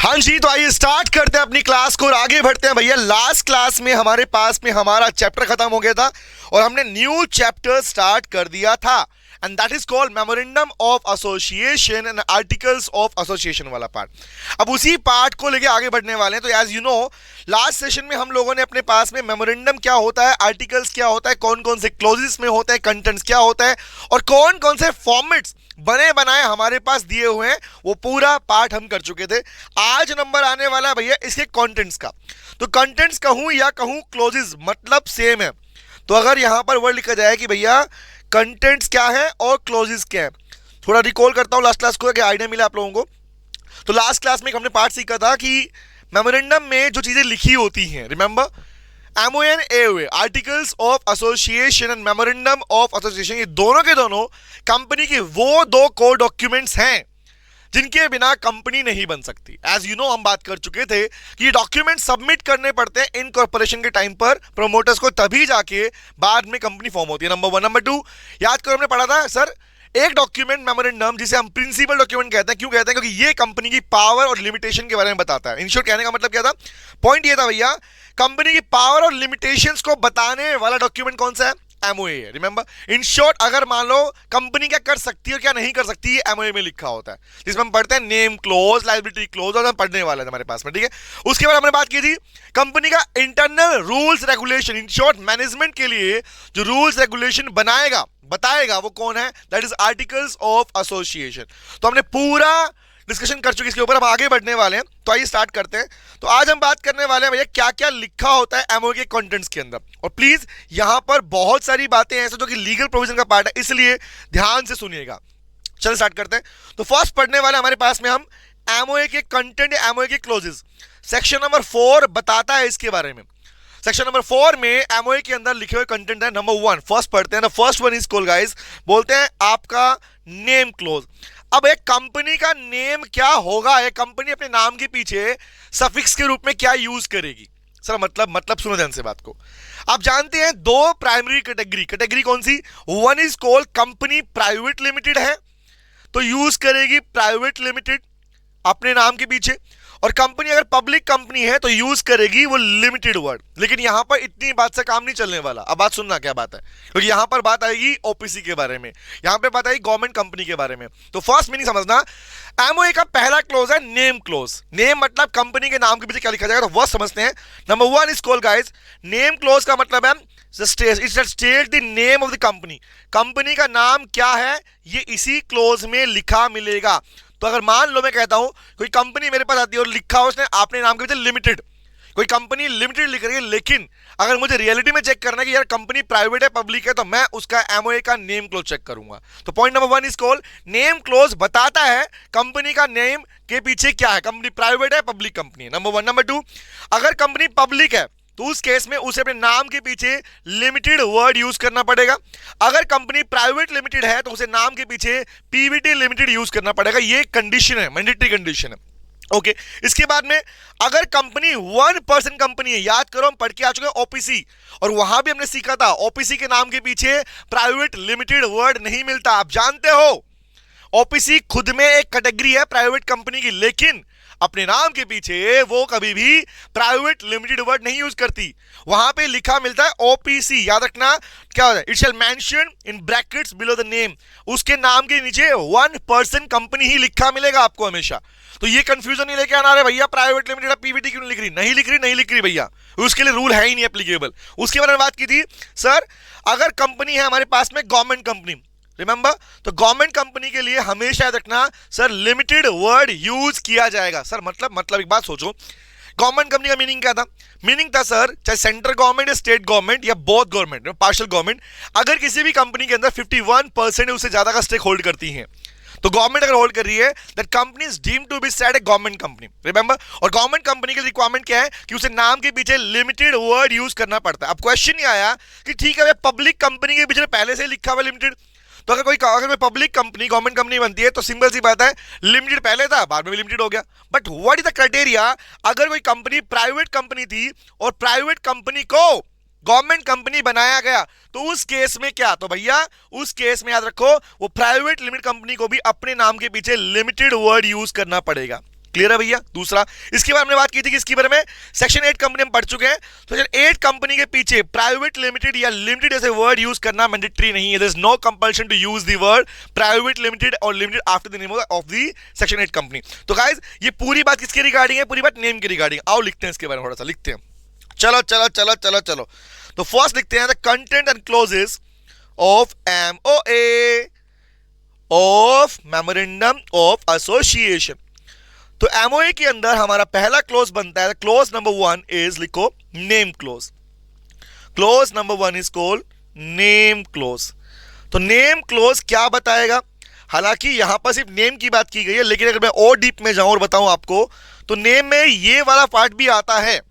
हाँ जी, तो आइए स्टार्ट करते हैं अपनी क्लास को और आगे बढ़ते हैं भैया। लास्ट क्लास में हमारे पास में हमारा चैप्टर खत्म हो गया था और हमने न्यू चैप्टर स्टार्ट कर दिया था and that is called memorandum of association and articles of association वाला पार्ट। अब उसी पार्ट को लेके आगे बढ़ने वाले हैं। तो as you know, last session में हम लोगों ने अपने पास में मेमोरेंडम क्या होता है, आर्टिकल्स क्या होता है, कौन कौन से क्लोजेस में होता है, कंटेंट्स क्या होता है और कौन कौन से फॉर्मेट्स बने बनाए हमारे पास दिए हुए हैं, वो पूरा पार्ट हम कर चुके थे। आज नंबर आने वाला है भैया इसके कंटेंट्स का। तो कंटेंट्स कहूं या कहूं क्लोजेस, मतलब सेम है। तो अगर यहां पर वर्ड लिखा जाए कि भैया कंटेंट्स क्या है और क्लोजेस क्या है, थोड़ा रिकॉल करता हूं लास्ट क्लास को, क्या आइडिया मिला आप लोगों को। तो लास्ट क्लास में हमने पार्ट सीखा था कि मेमोरेंडम में जो चीजें लिखी होती हैं, remember MON AOA articles of association and memorandum of association, ये दोनों के दोनों कंपनी के वो दो कोर डॉक्यूमेंट्स हैं जिनके बिना कंपनी नहीं बन सकती। एज यू नो, हम बात कर चुके थे कि ये डॉक्यूमेंट सबमिट करने पड़ते हैं इनकॉर्पोरेशन के टाइम पर प्रमोटर्स को, तभी जाके बाद में कंपनी फॉर्म होती है। नंबर 1। नंबर 2, याद करो हमने पढ़ा था सर, एक डॉक्यूमेंट मेमोरेंडम जिसे हम प्रिंसिपल डॉक्यूमेंट कहते हैं। क्यों कहते हैं? क्योंकि ये कंपनी की पावर और लिमिटेशन के बारे में बताता है। इन शॉर्ट कहने का मतलब क्या था, पॉइंट ये था भैया, कंपनी की पावर और लिमिटेशंस को बताने वाला डॉक्यूमेंट कौन सा है? MOA है। रिमेंबर, इन शॉर्ट अगर मान लो कंपनी क्या कर सकती है और क्या नहीं कर सकती, ये MOA में लिखा होता है, जिसमें हम पढ़ते हैं नेम क्लोज, लायबिलिटी क्लोज, और हम पढ़ने वाले हैं हमारे पास में, ठीक है। उसके बाद हमने बात की थी कंपनी का internal rules regulation. In short management के लिए जो रूल्स रेगुलेशन बनाएगा, बताएगा, वो कौन है? That is articles of association. तो हमने पूरा डिस्कशन कर चुके इसके ऊपर, अब आगे बढ़ने वाले हैं। तो आइए स्टार्ट करते हैं। तो आज हम बात करने वाले हैं भैया क्या क्या लिखा होता है MOA के कंटेंट्स के अंदर। और प्लीज यहां पर बहुत सारी बातें ऐसे जो कि लीगल प्रोविजन का पार्ट है, इसलिए ध्यान से सुनिएगा। चलो स्टार्ट करते हैं। तो फर्स्ट पढ़ने वाले हमारे पास में हम MOA के कंटेंट, MOA के क्लोजेस। सेक्शन नंबर 4 बताता है इसके बारे में। सेक्शन नंबर 4 में MOA के अंदर लिखे हुए कंटेंट है। नंबर 1 फर्स्ट पढ़ते हैं ना। First one is called guys, बोलते हैं आपका नेम क्लोज। अब एक कंपनी का नेम क्या होगा, एक कंपनी अपने नाम के पीछे सफिक्स के रूप में क्या यूज करेगी? सर मतलब सुनो ध्यान से बात को। आप जानते हैं दो प्राइमरी कैटेगरी कौन सी? One is called company private limited है, तो यूज करेगी प्राइवेट लिमिटेड अपने नाम के पीछे, और कंपनी अगर पब्लिक कंपनी है तो यूज करेगी वो लिमिटेड वर्ड। लेकिन यहां पर इतनी बात से काम नहीं चलने वाला। अब बात सुनना क्या बात है, क्योंकि यहां पर बात आएगी OPC के बारे में, यहां पे बात आएगी गवर्नमेंट कंपनी के बारे में। तो फर्स्ट मीनिंग समझना, MOA का पहला क्लोज है नेम क्लोज। नेम मतलब कंपनी के नाम के पीछे क्या लिखा जाएगा, तो वो समझते हैं। Number 1 is called guys, name close का मतलब है state the name of the company. Company का नाम क्या है ये इसी क्लोज में लिखा मिलेगा। तो अगर मान लो मैं कहता हूं कोई कंपनी मेरे पास आती है और लिखा हो उसने अपने नाम के पीछे लिमिटेड, कोई कंपनी लिमिटेड लिख रही है, लेकिन अगर मुझे रियलिटी में चेक करना है कि यार कंपनी प्राइवेट है पब्लिक है, तो मैं उसका MOA का नेम क्लोज चेक करूंगा। तो point number 1 is called name close, बताता है कंपनी का नेम के पीछे क्या है, कंपनी प्राइवेट है पब्लिक कंपनी है। नंबर 1। नंबर 2, अगर कंपनी पब्लिक है तो उस केस में उसे अपने नाम के पीछे लिमिटेड वर्ड यूज करना पड़ेगा। अगर कंपनी प्राइवेट लिमिटेड है तो उसे नाम के पीछे PVT लिमिटेड यूज करना पड़ेगा। ये कंडीशन है, मैंडेटरी कंडीशन है। ओके, इसके बाद में अगर कंपनी 1% कंपनी है, याद करो हम पढ़ के आ चुके हैं OPC, और वहां भी हमने सीखा था OPC के नाम के पीछे प्राइवेट लिमिटेड वर्ड नहीं मिलता। आप जानते हो OPC खुद में एक कैटेगरी है प्राइवेट कंपनी की, लेकिन अपने नाम के पीछे वो कभी भी प्राइवेट लिमिटेड वर्ड नहीं यूज करती। वहां पे लिखा मिलता है OPC, याद रखना क्या होता है, it shall mention in brackets below the name. उसके नाम के नीचे 1% कंपनी ही लिखा मिलेगा आपको हमेशा। तो ये कंफ्यूजन नहीं लेके आना रहे भैया प्राइवेट लिमिटेड PVT क्यों नहीं लिख रही, नहीं लिख रही भैया, उसके लिए रूल है ही नहीं एप्लीकेबल। उसके बारे में बात की थी सर, अगर कंपनी है हमारे पास में गवर्नमेंट कंपनी, रिमेंबर, तो गवर्नमेंट कंपनी के लिए हमेशा याद रखना सर लिमिटेड वर्ड यूज किया जाएगा। सर मतलब एक बात सोचो, गवर्नमेंट कंपनी का मीनिंग क्या था? मीनिंग था सर, चाहे सेंट्रल गवर्नमेंट या स्टेट गवर्नमेंट या बोथ गवर्नमेंट, पार्शियल गवर्नमेंट, अगर किसी भी कंपनी के अंदर 51% उससे ज्यादा का स्टेक होल्ड करती है, तो गवर्नमेंट अगर होल्ड कर रही है, that company is deemed to be said a government company. Remember, और गवर्नमेंट कंपनी के रिक्वायरमेंट क्या है कि उसे नाम के पीछे लिमिटेड वर्ड यूज करना पड़ता है। अब क्वेश्चन ये आया कि ठीक है पब्लिक कंपनी के पीछे पहले से लिखा हुआ लिमिटेड, तो अगर कोई पब्लिक कंपनी गवर्नमेंट कंपनी बनती है तो सिंपल सी बात है लिमिटेड पहले था, बाद में भी लिमिटेड हो गया। But what is the criteria, अगर कोई कंपनी प्राइवेट कंपनी थी और प्राइवेट कंपनी को गवर्नमेंट कंपनी बनाया गया, तो उस केस में क्या, तो भैया उस केस में याद रखो वो प्राइवेट लिमिटेड कंपनी को भी अपने नाम के पीछे लिमिटेड वर्ड यूज करना पड़ेगा। क्लियर है भैया। दूसरा, इसके बाद हमने बात की थी कि इसके बारे में सेक्शन 8 कंपनी हम पढ़ चुके हैं। तो सेक्शन 8 कंपनी के पीछे प्राइवेट लिमिटेड या लिमिटेड जैसे वर्ड यूज करना मैंडेटरी नहीं है। There is no compulsion to use the word private limited और limited after the name of the section 8 company. तो गाइस ये पूरी बात किसके रिगार्डिंग है? पूरी बात नेम के रिगार्डिंग। आओ लिखते हैं इसके बारे में, थोड़ा सा लिखते हैं। चलो चलो चलो चलो चलो, तो फर्स्ट लिखते हैं the content and clauses of MOA of memorandum of association. तो MOA के अंदर हमारा पहला क्लोज बनता है, क्लोज नंबर 1 इज, लिखो, name clause. Clause number 1 is called name clause. तो नेम क्लोज क्या बताएगा? हालांकि यहां पर सिर्फ नेम की बात की गई है, लेकिन अगर मैं और डीप में जाऊं और बताऊं आपको, तो नेम में ये वाला पार्ट भी आता है।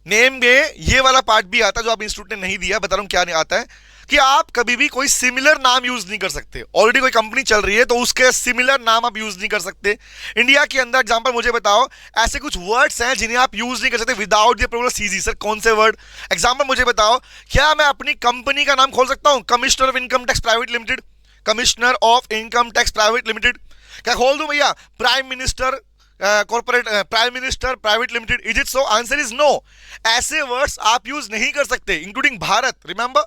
नेम में ये वाला पार्ट भी आता है जो आप इंस्टीट्यूट ने नहीं दिया। बता रहा हूं क्या नहीं आता है, कि आप कभी भी कोई सिमिलर नाम यूज नहीं कर सकते। ऑलरेडी कोई कंपनी चल रही है तो उसके सिमिलर नाम आप यूज नहीं कर सकते। इंडिया के अंदर एग्जांपल मुझे बताओ, ऐसे कुछ वर्ड्स हैं जिन्हें आप यूज नहीं कर सकते without the approval of CG. Sir कौन से वर्ड? एग्जांपल मुझे बताओ, क्या मैं अपनी कंपनी का नाम खोल सकता हूं? Commissioner of income tax private limited, commissioner of income tax private limited. क्या खोल दूं भैया? Prime minister corporate prime minister private limited. Is it so? Answer is no. ऐसे वर्ड्स आप यूज नहीं कर सकते, इंक्लूडिंग भारत। रिमेंबर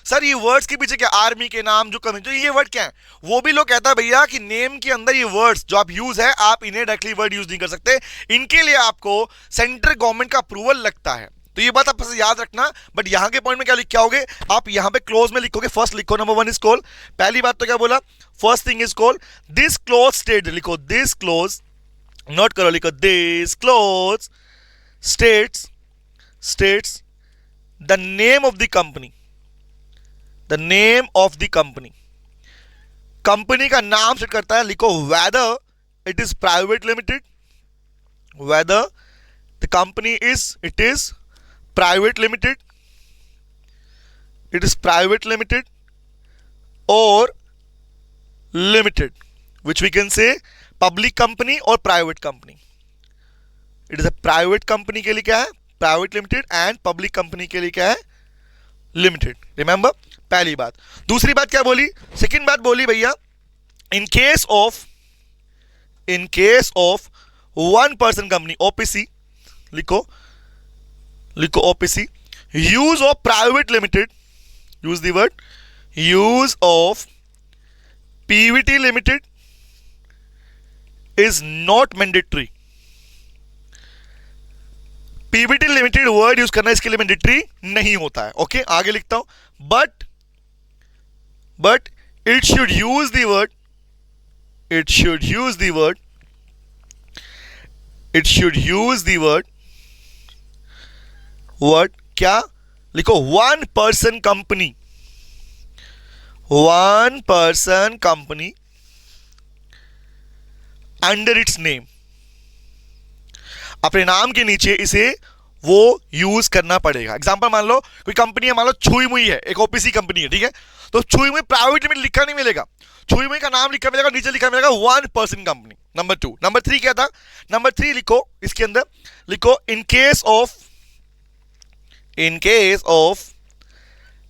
सर, ये वर्ड्स के पीछे क्या? आर्मी के नाम जो कमी, तो ये वर्ड क्या है? वो भी लोग कहता है भैया कि नेम के अंदर ये वर्ड्स जो आप यूज है, आप इन्हें डायरेक्टली वर्ड यूज नहीं कर सकते। इनके लिए आपको सेंट्रल गवर्नमेंट का अप्रूवल लगता है। तो ये बात आप याद रखना। बट यहां के पॉइंट में क्या लिखोगे आप? यहां पे क्लोज में लिखोगे, फर्स्ट लिखो नंबर 1 इज कॉल्ड। पहली बात तो क्या बोला? First thing is called this clause state. लिखो दिस क्लोज, नोट करो, लिखो this clause states the name of the company. The name of the company, company का नाम सेट करता है। लिखो whether it is private limited, whether the company it is private limited, it is private limited और limited, which we can say public company और private company. It is a private company के लिए क्या है? Private limited, and public company के लिए क्या है? लिमिटेड। रिमेंबर, पहली बात। दूसरी बात क्या बोली? सेकंड बात बोली भैया, इन case of one person company, OPC, लिखो OPC, use of private limited, use the word use of PVT limited is not mandatory. PVT limited word use करना इसके लिए मैंडेटरी नहीं होता है। ओके, आगे लिखता हूं, but it should use the word क्या? लिखो one person company under its name. अपने नाम के नीचे इसे वो यूज करना पड़ेगा। एग्जांपल मान लो कोई कंपनी है, मान लो छुई मुई है, एक OPC कंपनी है, ठीक है। तो छुई मुई प्राइवेट लिमिटेड लिखा नहीं मिलेगा, छुई मुई का नाम लिखा मिलेगा, नीचे लिखा मिलेगा one person company. Number 2, number 3 क्या था? नंबर 3 लिखो, इसके अंदर लिखो in case of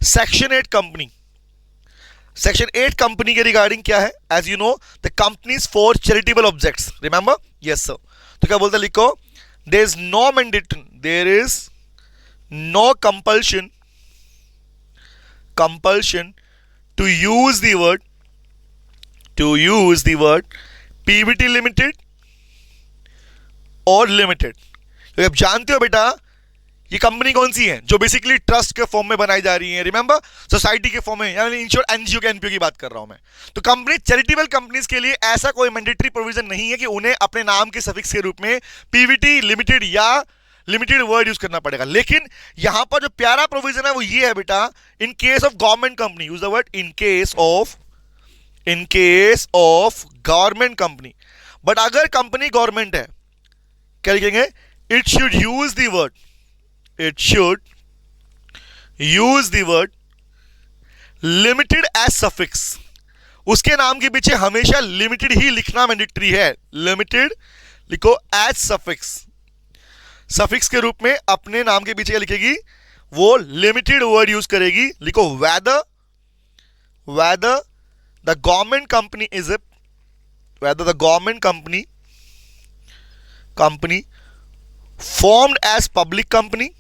section 8 company. Section 8 company के रिगार्डिंग क्या है? As you know the companies for charitable objects. Remember? Yes sir. तो क्या बोलते? लिखो there is no mandatory, there is no compulsion to use the word PVT limited और limited. तो आप जानते हो बेटा ये कंपनी कौन सी है जो बेसिकली ट्रस्ट के फॉर्म में बनाई जा रही है। रिमेंबर, सोसाइटी के फॉर्म में, यानी इंश्योर एनजीओ के एनपीओ की बात कर रहा हूं मैं। तो कंपनी चैरिटेबल कंपनीज के लिए ऐसा कोई मैंडेटरी प्रोविजन नहीं है कि उन्हें अपने नाम के सफिक्स के रूप में PVT लिमिटेड या लिमिटेड वर्ड यूज करना पड़ेगा। लेकिन यहां पर जो प्यारा प्रोविजन है वो ये है बेटा, in case of government company, use the word in case of government company. But अगर कंपनी गवर्नमेंट है, क्या लिखेंगे? It should use the word limited as suffix. उसके नाम के पीछे हमेशा लिमिटेड ही लिखना मैंडेटरी है। लिमिटेड लिखो एज सफिक्स के रूप में अपने नाम के पीछे क्या लिखेगी? वो लिमिटेड वर्ड यूज करेगी। लिखो whether the government company company formed as public company,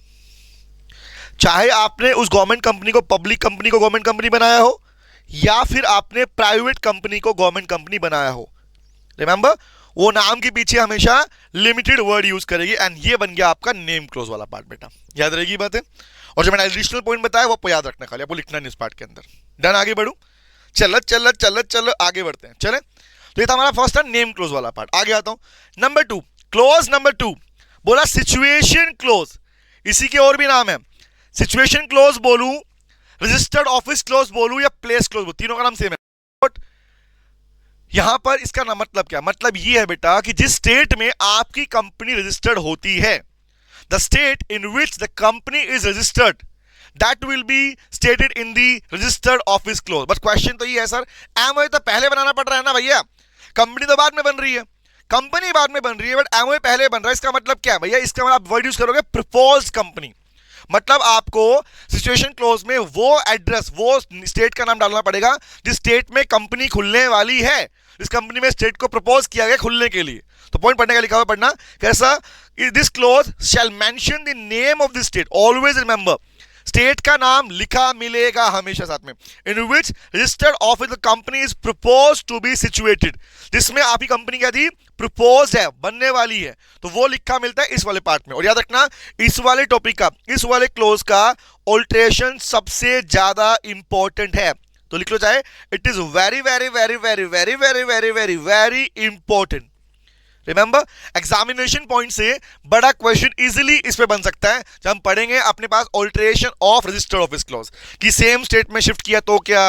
चाहे आपने उस गवर्नमेंट कंपनी को पब्लिक कंपनी को गवर्नमेंट कंपनी बनाया हो या फिर आपने प्राइवेट कंपनी को गवर्नमेंट कंपनी बनाया हो, रिमेंबर वो नाम के पीछे हमेशा लिमिटेड वर्ड यूज करेगी एंड ये बन गया आपका नेम क्लोज वाला पार्ट। बेटा याद रहेगी बातें, और जो मैंने एडिशनल पॉइंट बताया वो आपको याद रखना, खाली आपको लिखना नहीं इस पार्ट के अंदर। डन, आगे बढ़ू, चलो आगे बढ़ते हैं, चले। तो ये था हमारा फर्स्ट नेम क्लोज वाला पार्ट। आगे आता हूं, नंबर 2, क्लोज नंबर 2 बोला सिचुएशन क्लोज, इसी के और भी नाम है, सिचुएशन क्लोज बोलूं, रजिस्टर्ड ऑफिस क्लोज बोलूं या प्लेस क्लोज बोलूं, तीनों का नाम सेम है। यहां पर इसका ना मतलब क्या, मतलब ये है बेटा कि जिस स्टेट में आपकी कंपनी रजिस्टर्ड होती है, the state in which the company is registered, that will be stated in the registered office close. But question तो ये है सर, एमओए तो पहले बनाना पड़ रहा है ना भैया, कंपनी तो बाद में बन रही है, कंपनी बाद में बन रही है बट एमओए पहले बन रहा है। इसका मतलब क्या है भैया, इसका मतलब आप वर्ड यूज करोगे प्रपोज्ड कंपनी, मतलब आपको सिचुएशन क्लोज में वो एड्रेस, वो स्टेट का नाम डालना पड़ेगा जिस स्टेट में कंपनी खुलने वाली है, इस कंपनी में स्टेट को प्रपोज किया गया खुलने के लिए। तो पॉइंट पढ़ने का लिखा हुआ पढ़ना कैसा, this clause shall mention the name of the state, always remember state का नाम लिखा मिलेगा हमेशा साथ में, in which registered office the company is propose to be situated, जिसमें आपकी कंपनी क्या थी, प्रपोज है, बनने वाली है, तो वो लिखा मिलता है इस वाले पार्ट में। और याद रखना इस वाले टॉपिक का, इस वाले क्लोज का ऑल्टरेशन सबसे ज्यादा इंपॉर्टेंट है, तो लिख लो चाहे, it is very very very very very very very very very important. Remember examination point से बड़ा क्वेश्चन इजीली इस पे बन सकता है जब हम पढ़ेंगे अपने पास alteration of registered office clause कि सेम स्टेट में शिफ्ट किया तो क्या,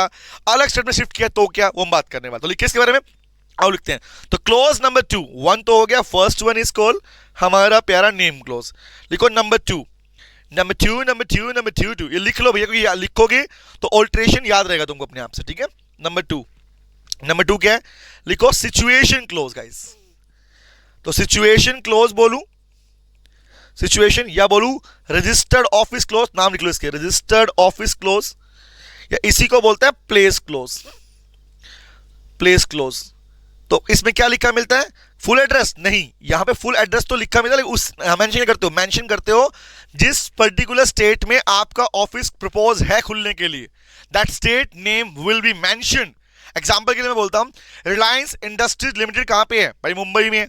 अलग स्टेट में शिफ्ट किया तो क्या, वो हम बात करने वाले। तो लिखिए इसके बारे में, आओ लिखते हैं। तो क्लॉज नंबर 2, 1 तो हो गया, फर्स्ट वन इज कॉल्ड हमारा प्यारा नेम क्लॉज। लिखो नंबर 2, नंबर 2 नंबर 2 नंबर 2 2, ये लिख लो भैया, क्योंकि लिखोगे तो ऑल्टरेशन याद रहेगा तुमको अपने आप से, ठीक है। नंबर 2, नंबर 2 क्या है, लिखो सिचुएशन क्लोज गाइस। तो सिचुएशन क्लोज बोलूं, सिचुएशन, या बोलूं रजिस्टर्ड ऑफिस क्लोज, नाम लिख लो इसके, रजिस्टर्ड ऑफिस क्लोज, या इसी को बोलते हैं प्लेस क्लोज, प्लेस क्लोज। तो इसमें क्या लिखा मिलता है, फुल एड्रेस नहीं, यहां पे फुल एड्रेस तो लिखा मिलता है लेकिन उस मेंशन करते हो, मेंशन करते हो जिस पर्टिकुलर स्टेट में आपका ऑफिस प्रपोज है खुलने के लिए, that state name will be mention. Example के लिए मैं बोलता हूं, रिलायंस इंडस्ट्रीज लिमिटेड कहां पे है भाई, मुंबई में है,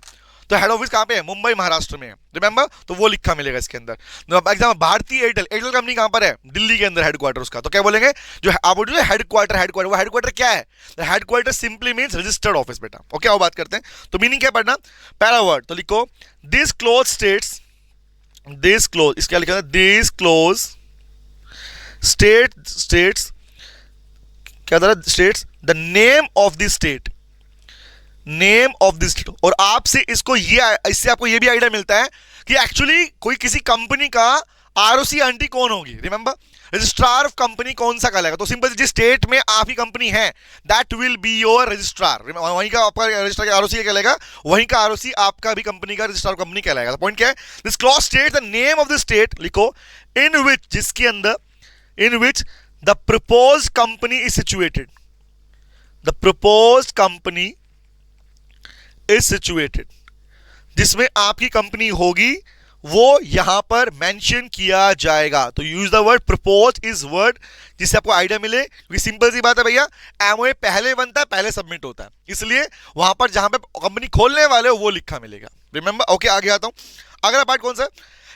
तो हेड ऑफिस कहां पे है, मुंबई महाराष्ट्र में है, रिमेंबर, तो वो लिखा मिलेगा इसके अंदर। एग्जांपल भारतीय एयरटेल, एयरटेल कंपनी कहां पर है, दिल्ली के अंदर हेडक्वार्टर उसका, तो क्या बोलेंगे, जो आप बोल रहे हेडक्वार्टर, हेडक्वार्टर, वो हेडक्वार्टर क्या है, headquarter simply means registered office बेटा। ओके आओ बात करते हैं, तो मीनिंग क्या पढ़ना, पहला वर्ड तो लिखो this clause states, this close, इसका लिखा है दिस क्लोज स्टेट्स क्या था, states the name of the state, name of this, और आपसे इसको ये, इससे आपको ये भी आइडिया मिलता है कि एक्चुअली कोई किसी कंपनी का आरओसी आंटी कौन होगी, रिमेंबर रजिस्ट्रार ऑफ कंपनी कौन सा कहलाएगा, तो सिंपल जिस स्टेट में आपकी कंपनी है that will be your registrar, वहीं का आपका रजिस्ट्रार आरओसी क्या कहलाएगा, वहीं का आरओसी आपका भी कंपनी का रजिस्ट्रार कंपनी कहलाएगा। तो पॉइंट क्या है, this clause state the name of the state, लिखो इन विच, जिसके अंदर, in which the proposed company is situated, the proposed company is situated, जिसमें आपकी कंपनी होगी वो यहां पर मेंशन किया जाएगा। तो use the word propose is word जिससे आपको आइडिया मिले, क्योंकि सिंपल सी बात है भैया, एमओए पहले बनता है पहले सबमिट होता है, इसलिए वहां पर जहां पे कंपनी खोलने वाले हो वो लिखा मिलेगा, रिमेंबर। ओके आगे आता हूं, अगला पार्ट कौन सा,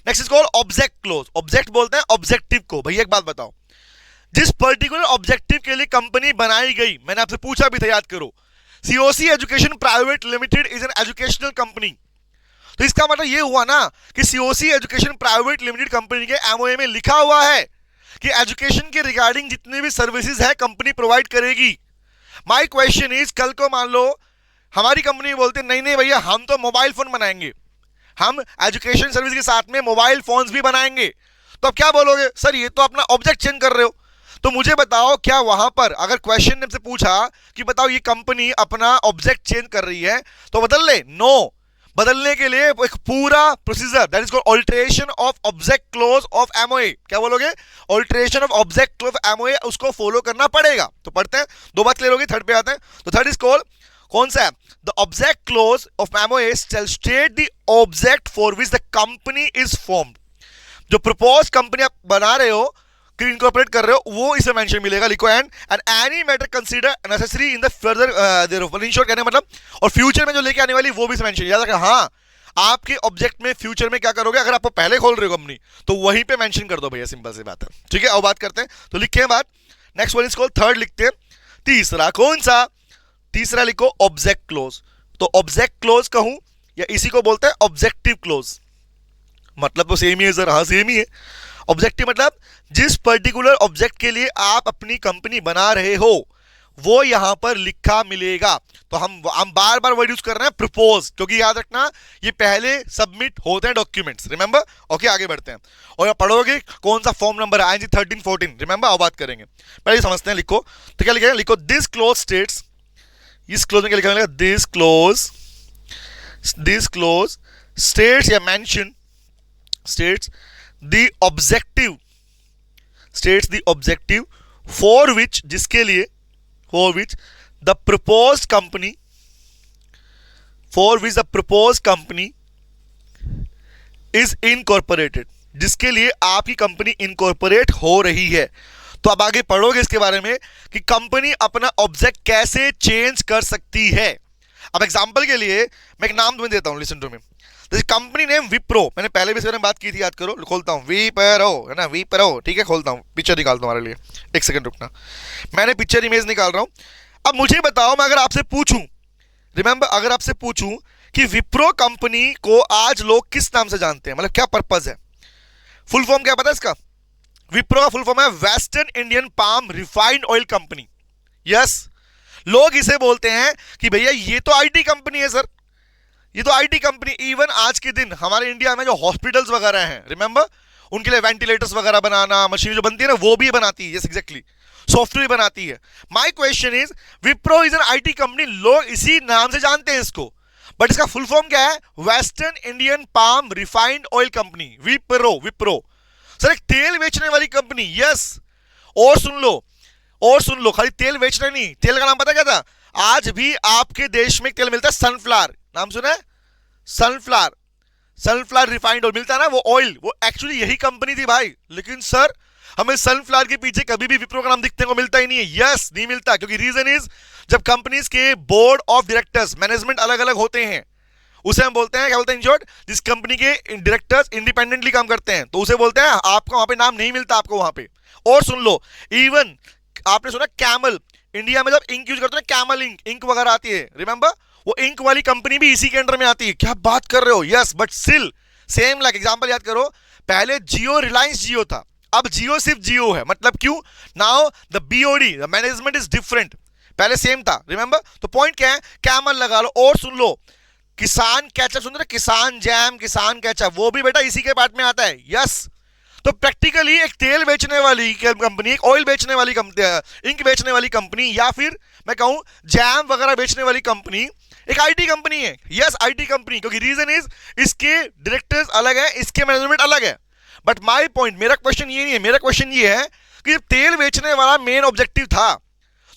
next is called object close. Object बोलते हैं ऑब्जेक्टिव को। भैया एक बात बताओ, जिस पर्टिकुलर ऑब्जेक्टिव के लिए कंपनी बनाई गई, मैंने आपसे पूछा भी था, याद करो, COC education private limited is an educational company, तो इसका मतलब ये हुआ ना कि COC education private limited company के एमओए में लिखा हुआ है कि एजुकेशन के रिगार्डिंग जितने भी सर्विसेज है कंपनी प्रोवाइड करेगी। माय क्वेश्चन इज, कल को मान लो हमारी कंपनी बोलते नहीं नहीं भैया हम तो मोबाइल फोन बनाएंगे, हम एजुकेशन सर्विस के साथ में मोबाइल फोन्स भी बनाएंगे, तो अब क्या बोलोगे, सर ये तो अपना ऑब्जेक्ट चेंज कर रहे हो। तो मुझे बताओ, क्या वहां पर अगर क्वेश्चन ने से पूछा कि बताओ ये कंपनी अपना ऑब्जेक्ट चेंज कर रही है तो बदल ले, नो, बदलने के लिए एक पूरा procedure, that is called alteration of object clause of MOA, क्या बोलोगे, alteration of object clause of MOA, उसको फॉलो करना पड़ेगा। तो पढ़ते हैं, दो बात क्लियर होगी, थर्ड पे आते हैं। तो थर्ड इज कॉल्ड कौन सा है? The object clause of memo is tell state the object for which the company is formed. जो प्रपोज कंपनी आप बना रहे हो, इनकॉर्पोरेट कर रहे हो, वो इसे मेंशन मिलेगा, लिखो and any matter consider necessary in the further there in short कहने मतलब, और फ्यूचर में जो लेके आने वाली वो भी इसे मेंशन। याद रखना, हाँ आपके ऑब्जेक्ट में फ्यूचर में क्या करोगे, अगर आप पहले खोल रहे हो कंपनी तो वहीं पे मेंशन कर दो भैया, सिंपल सी बात है। ठीक है, अब बात करते हैं, तो लिखे हैं बात, next one is called, third लिखते हैं, तीसरा कौन सा? तीसरा लिखो ऑब्जेक्ट क्लोज। तो ऑब्जेक्ट क्लोज कहूं या इसी को बोलते हैं ऑब्जेक्टिव क्लोज, मतलब तो सेम ही है सर, हाँ सेम ही है। ऑब्जेक्टिव मतलब जिस पर्टिकुलर ऑब्जेक्ट के लिए आप अपनी कंपनी बना रहे हो वो यहां पर लिखा मिलेगा। तो हम बार बार वर्ड यूज कर रहे हैं प्रपोज, क्योंकि याद रखना ये पहले सबमिट होते हैं डॉक्यूमेंट्स, रिमेंबर। ओके, आगे बढ़ते हैं, और आप पढ़ोगे कौन सा फॉर्म नंबर आएंगे 13 14, रिमेंबर। अब बात करेंगे, पहले समझते हैं, लिखो तो क्या लिखेंगे, लिखो दिस क्लोज स्टेट्स, इस क्लोज में क्या लिखा मिलेगा, दिस क्लोज स्टेट्स या mention states the objective for which, जिसके लिए, for which the proposed company is incorporated, जिसके लिए आपकी कंपनी इनकॉर्पोरेट हो रही है। तो अब आगे पढ़ोगे इसके बारे में कि कंपनी अपना ऑब्जेक्ट कैसे चेंज कर सकती है। अब एग्जांपल के लिए मैं एक नाम तुम्हें देता हूं, लिसन टू मी। जैसे कंपनी नेम विप्रो, मैंने पहले भी इस बारे में बात की थी, याद करो, खोलता हूं, विप्रो है ना, विप्रो, ठीक है, खोलता हूं, पिक्चर निकालता हूं हमारे लिए, एक सेकंड रुकना, मैंने पिक्चर इमेज निकाल रहा हूं। अब मुझे बताओ, मैं अगर आपसे पूछूं, रिमेंबर, अगर आपसे पूछूं कि विप्रो कंपनी को आज लोग किस नाम से जानते हैं, मतलब क्या पर्पज है, फुल फॉर्म क्या पता है इसका? विप्रो का फुल फॉर्म है western Indian palm refined oil company. Yes, लोग इसे बोलते हैं कि भैया ये तो आईटी कंपनी है सर, ये तो आईटी कंपनी। इवन आज के दिन हमारे इंडिया में जो हॉस्पिटल्स वगैरह हैं, रिमेंबर, उनके लिए वेंटिलेटर्स वगैरह बनाना, मशीन जो बनती है ना, वो भी बनाती है, यस एग्जैक्टली, सॉफ्टवेयर बनाती है। My question is, Wipro is an IT company, लोग इसी नाम से जानते हैं इसको, बट इसका फुल फॉर्म क्या है? Western Indian palm refined oil company, Wipro sir, एक तेल बेचने वाली कंपनी। यस, और सुन लो, खाली तेल बेचना नहीं, तेल का नाम पता क्या था? आज भी आपके देश में तेल मिलता है सनफ्लावर, नाम सुना है? सनफ्लावर रिफाइंड ऑयल मिलता है ना, वो ऑयल, वो एक्चुअली यही कंपनी थी भाई। लेकिन सर हमें सनफ्लावर के पीछे कभी भी विप्रो का नाम दिखने को मिलता ही नहीं है। यस, नहीं मिलता, क्योंकि रीजन इज, जब कंपनीज के बोर्ड ऑफ डायरेक्टर्स, मैनेजमेंट अलग अलग होते हैं, उसे हम बोलते हैं, क्या बोलते हैं, इन शॉर्ट, जिस कंपनी के डायरेक्टर्स इंडिपेंडेंटली काम करते हैं, तो उसे बोलते हैं, आपका वहां पे नाम नहीं मिलता आपको वहां पे। और सुन लो, इवन आपने सुना कैमल, इंडिया में जब इंक यूज करते हैं, कैमल इंक वगैरह आती है, रिमेंबर, वो इंक वाली कंपनी भी इसी के अंडर में आती है। क्या बात कर रहे हो? Yes, but still same, like example याद करो, पहले जियो रिलायंस जियो था, अब जियो सिर्फ जियो है। मतलब क्यों? Now the BOD, the management is different, पहले सेम था, रिमेंबर। तो पॉइंट क्या है? कैमल लगा लो। और सुन लो, किसान केचप, सुन रहे, किसान जैम, किसान केचप, वो भी बेटा इसी के पार्ट में आता है। यस, तो प्रैक्टिकली एक तेल बेचने वाली कंपनी, एक ऑयल बेचने वाली कंपनी, इंक बेचने वाली कंपनी, या फिर मैं कहूं जैम वगैरह बेचने वाली कंपनी एक आईटी कंपनी है। यस, आईटी कंपनी, क्योंकि रीजन इज इसके डायरेक्टर्स अलग है, इसके मैनेजमेंट अलग है। बट माय पॉइंट, मेरा क्वेश्चन ये नहीं है, मेरा क्वेश्चन ये है कि तेल बेचने वाला मेन ऑब्जेक्टिव था,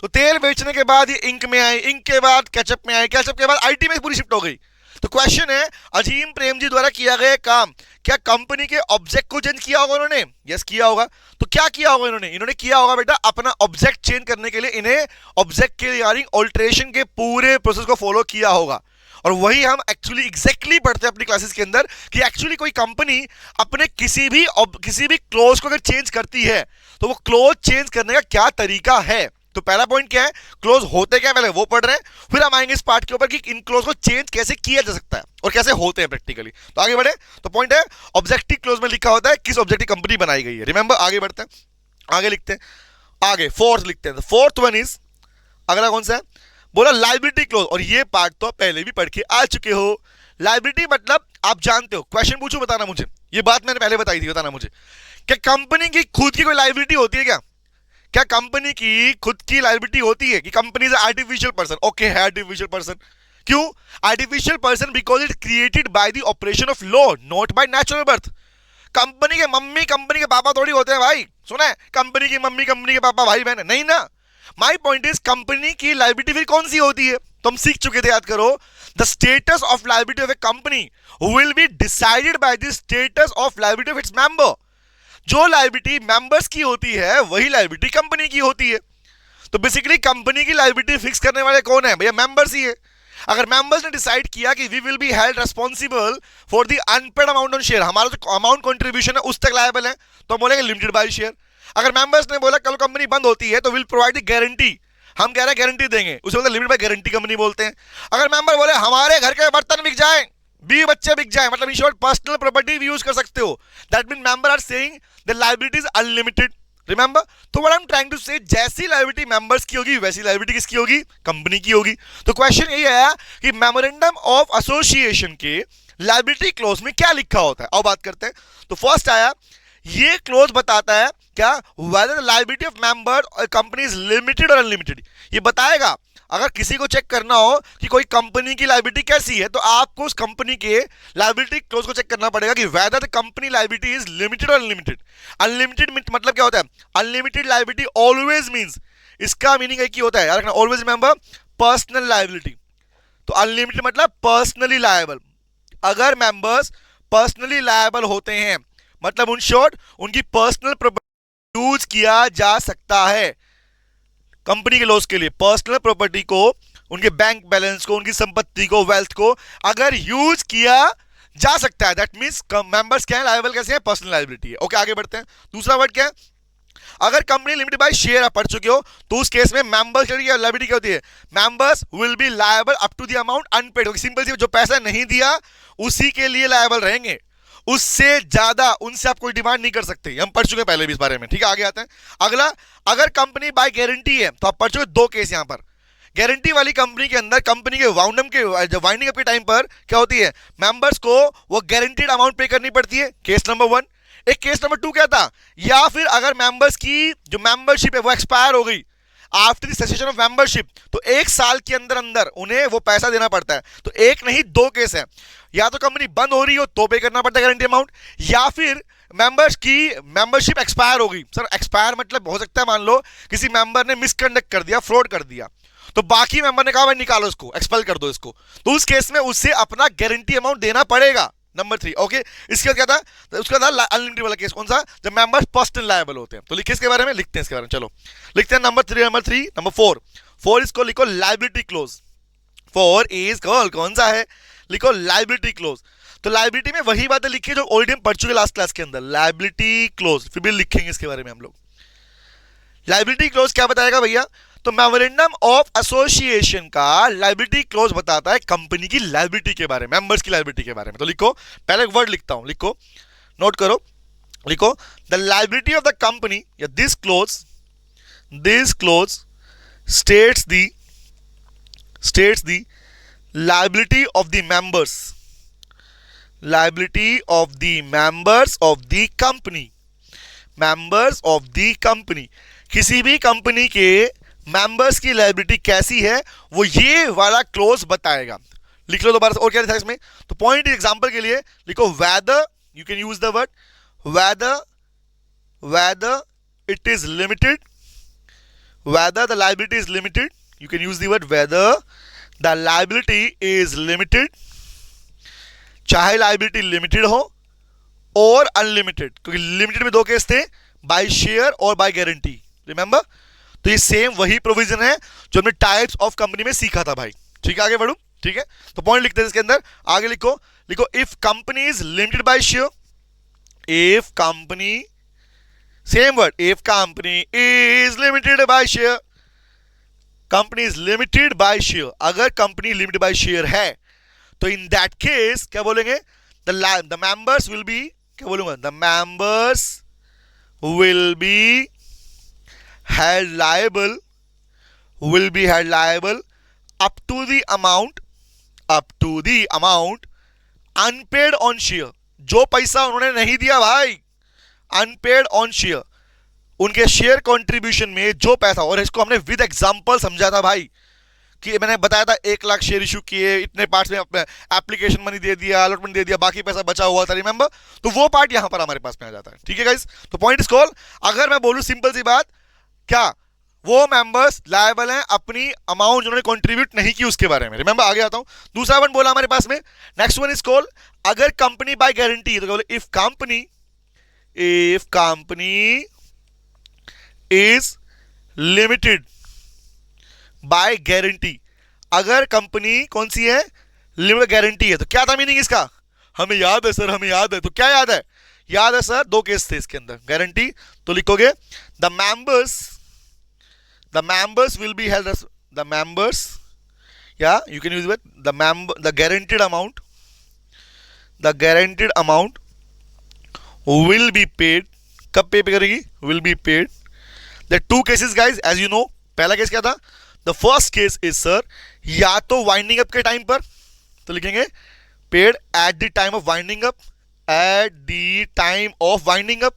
तो तेल बेचने के बाद ये इंक में आए, इंक के बाद केचप में आए, केचप के बाद आईटी में पूरी शिफ्ट हो गई। तो क्वेश्चन है, अजीम प्रेम जी द्वारा किया गया काम, क्या कंपनी के ऑब्जेक्ट को चेंज किया होगा उन्होंने? यस, किया होगा। तो क्या किया होगा इन्होंने किया होगा बेटा, अपना ऑब्जेक्ट चेंज करने के लिए इन्हें ऑब्जेक्ट के रिगार्डिंग ऑल्टरेशन के पूरे प्रोसेस को फॉलो किया होगा। और वही हम एक्चुअली एग्जैक्टली पढ़ते हैं अपनी क्लासेस के अंदर कि एक्चुअली कोई कंपनी अपने किसी भी क्लोज को अगर चेंज करती है तो वो क्लोज चेंज करने का क्या तरीका है। तो पहला पॉइंट क्या है, क्लोज होते क्या पहले वो पढ़ रहे हैं, फिर हम आएंगे इस पार्ट के ऊपर कि इन क्लोज को चेंज कैसे किया जा सकता है और कैसे होते हैं प्रैक्टिकली। तो आगे बढ़े, तो पॉइंट है ऑब्जेक्टिव क्लोज में लिखा होता है किस ऑब्जेक्टिव कंपनी बनाई गई है। रिमेंबर, आगे बढ़ते हैं, आगे लिखते हैं, आगे फोर्थ लिखते हैं। फोर्थ वन इज, अगला कौन सा है, बोला लायबिलिटी क्लोज। और ये पार्ट तो पहले भी पढ़ के आ चुके हो। लायबिलिटी मतलब आप जानते हो, क्वेश्चन पूछो बताना मुझे, ये बात मैंने पहले बताई थी, बताना मुझे, क्या कंपनी की खुद की कोई लायबिलिटी होती है क्या? क्या कंपनी की खुद की लायबिलिटी होती है कि company is artificial person? Okay, है आर्टिफिशियल पर्सन। क्यों artificial person? Because it created by the operation of law, not by natural birth. Company के मम्मी कंपनी के पापा थोड़ी होते हैं भाई, सुना है, कंपनी की मम्मी कंपनी के पापा भाई बहन नहीं ना। माय पॉइंट इज कंपनी की लायबिलिटी फिर कौन सी होती है? तो हम सीख चुके थे, याद करो, the status of liability of A company will be decided by the status of liability of its member. जो लायबिलिटी मेंबर्स की होती है वही लायबिलिटी कंपनी की होती है। तो बेसिकली कंपनी की लायबिलिटी फिक्स करने वाले कौन है भैया? मेंबर्स ही है। अगर मेंबर्स ने डिसाइड किया कि we will be held responsible for the unpaid amount on share, हमारा जो अमाउंट कंट्रीब्यूशन है उस तक लायबल है, तो हम बोलेंगे लिमिटेड बाय शेयर। अगर मेंबर्स ने बोला कल कंपनी बंद होती है तो विल प्रोवाइड द गारंटी, हम कह रहे हैं गारंटी देंगे, उसे बोलते हैं लिमिटेड बाय गारंटी कंपनी बोलते हैं। अगर मेंबर बोले हमारे घर के बर्तन बिक जाए, 20 बच्चे बिक जाए, मतलब इन शॉर्ट पर्सनल प्रॉपर्टी भी यूज कर सकते हो, that mean member are saying the liability is unlimited. Remember, तो what I am trying to say, जैसी लायबिलिटी मेंबर्स की होगी वैसी लायबिलिटी किसकी होगी? कंपनी की होगी। तो क्वेश्चन यही है कि मेमोरेंडम ऑफ एसोसिएशन के लायबिलिटी क्लोज में क्या लिखा होता है। अब बात करते हैं। तो फर्स्ट आया, ये क्लोज बताता है क्या, weather the liability of member company is limited और अनलिमिटेड, ये बताएगा। अगर किसी को चेक करना हो कि कोई कंपनी की लायबिलिटी कैसी है, तो आपको उस कंपनी के लायबिलिटी क्लोज को चेक करना पड़ेगा कि weather the company liability is limited और अनलिमिटेड। अनलिमिटेड मतलब क्या होता है? अनलिमिटेड लायबिलिटी ऑलवेज मींस, इसका मीनिंग एक ही होता है यार, ऑलवेज रिमेंबर, पर्सनल लायबिलिटी। तो अनलिमिटेड मतलब पर्सनली लायबल। अगर मेंबर्स पर्सनली लायबल होते हैं, मतलब उन शॉर्ट उनकी पर्सनल प्रॉपर्टी यूज किया जा सकता है कंपनी के लॉस के लिए। पर्सनल प्रॉपर्टी को, उनके बैंक बैलेंस को, उनकी संपत्ति को, वेल्थ को अगर यूज किया जा सकता है, दैट मींस मेंबर्स क्या है? लायबल कैसे है? पर्सनल लायबिलिटी है। ओके, आगे बढ़ते हैं। दूसरा वर्ड क्या है? अगर कंपनी लिमिटेड बाय शेयर आप पढ़ चुके हो, तो उस केस में मेंबर्स की लायबिलिटी क्या होती है? Members will be liable up to the amount unpaid. Simple सी, जो पैसा नहीं दिया उसी के लिए लायबल रहेंगे, उससे ज्यादा उनसे आप कोई डिमांड नहीं कर सकते। हम पढ़ चुके हैं पहले भी इस बारे में, ठीक है। आगे आते हैं। अगला, अगर कंपनी बाय गारंटी है, तो आप पढ़ चुके दो केस यहां पर। गारंटी वाली कंपनी के अंदर कंपनी के वाइंडिंग अप के टाइम पर क्या होती है? मेंबर्स को वो गारंटीड अमाउंट पे करनी पड़ती है, केस नंबर 1। एक केस नंबर 2 क्या था? या फिर अगर मेंबर्स की जो मेंबरशिप है वो एक्सपायर हो गई after the cessation of membership, तो 1 साल के अंदर अंदर उन्हें वो पैसा देना पड़ता है। तो एक नहीं 2 केस है, या तो कंपनी बंद हो रही हो तो पे करना पड़ता है गारंटी अमाउंट, या फिर मेंबर्स की मेंबरशिप एक्सपायर हो गई। सर एक्सपायर मतलब हो सकता है मान लो किसी मेंबर ने मिसकंडक्ट कर दिया, फ्रॉड कर दिया, तो बाकी मेंबर ने कहा भाई निकालो इसको, एक्सपेल कर दो इसको, तो उस केस में उससे अपना गारंटी अमाउंट देना पड़ेगा। नंबर 3। ओके, इसके बाद क्या था? तो उसका था अनलिमिटेड वाला केस, कौन सा? जब मेंबर्स पर्सनल लायबल होते हैं। तो लिखिए इसके बारे में, लिखते हैं इसके बारे में, चलो लिखते हैं। नंबर 3, नंबर 4 इसको लिखो लायबिलिटी क्लोज। 4 इज कौन सा है? लिखो लायबिलिटी क्लोज। तो लायबिलिटी में वही बातें लिखिए जो ऑलरेडी हम पढ़ चुके लास्ट क्लास के अंदर, लायबिलिटी क्लोज, फिर भी लिखेंगे इसके बारे में हम लोग। लायबिलिटी क्लोज क्या बताएगा भैया? तो मेमोरेंडम ऑफ एसोसिएशन का लायबिलिटी क्लोज बताता है कंपनी की लायबिलिटी के बारे में, मेंबर्स की लायबिलिटी के बारे में। तो लिखो, पहले एक वर्ड लिखता हूं, लिखो, नोट करो, लिखो the liability of the company, या this clause states the liability of the members of the company. किसी भी कंपनी के मेंबर्स की लायबिलिटी कैसी है वो ये वाला क्लोज बताएगा। लिख लो दोबारा से। और क्या लिखा है इसमें? तो पॉइंट एग्जांपल के लिए लिखो whether, you can use the word whether it is limited, whether the liability is limited, you can use the word whether the liability is limited, चाहे लायबिलिटी लिमिटेड हो और अनलिमिटेड, क्योंकि लिमिटेड में 2 case थे, by share और by guarantee, remember. तो ये same वही प्रोविजन है जो हमने टाइप्स ऑफ कंपनी में सीखा था भाई, ठीक है। आगे बढ़ू, ठीक है। तो पॉइंट लिखते हैं इसके अंदर, आगे लिखो if company is limited by share, if company, same word, if company is limited by share, company is limited by share, अगर कंपनी लिमिटेड बाय शेयर है तो इन दैट केस क्या बोलेंगे? द मेंबर्स विल बी, क्या बोलूंगा? The members will B held liable up to the amount unpaid on share, जो पैसा उन्होंने नहीं दिया भाई, unpaid on share, उनके शेयर कंट्रीब्यूशन में जो पैसा। और इसको हमने विद एग्जांपल समझा था भाई, कि मैंने बताया था 1 लाख शेयर इशू किए, इतने पार्ट्स में एप्लीकेशन मनी दे दिया, अलॉटमेंट दे दिया, बाकी पैसा बचा हुआ था, रिमेंबर। तो वो पार्ट यहां पर हमारे पास में आ जाता है, ठीक है गाइस। तो पॉइंट इज कॉल, अगर मैं बोलूं सिंपल सी बात, क्या वो मेंबर्स लायबल हैं अपनी अमाउंट जिन्होंने कंट्रीब्यूट नहीं की उसके बारे में। रिमेंबर, आगे आता हूं। दूसरा वन बोला हमारे पास में, नेक्स्ट वन इज कॉल्ड अगर कंपनी बाय गारंटी, तो if company is limited by guarantee, अगर कंपनी कौन सी है, लिमिटेड गारंटी है। तो क्या था मीनिंग इसका, हमें याद है सर, हमें याद है। तो क्या याद है, याद है सर, दो केस थे इसके अंदर गारंटी। तो लिखोगे the members will be held, the members, yeah, you can use it, the guaranteed amount will be paid, कब पे करेगी, will be paid। there are two cases guys, as you know। पहला case क्या था, the first case is sir, या तो winding up के time पर, तो लिखेंगे paid at the time of winding up, at the time of winding up,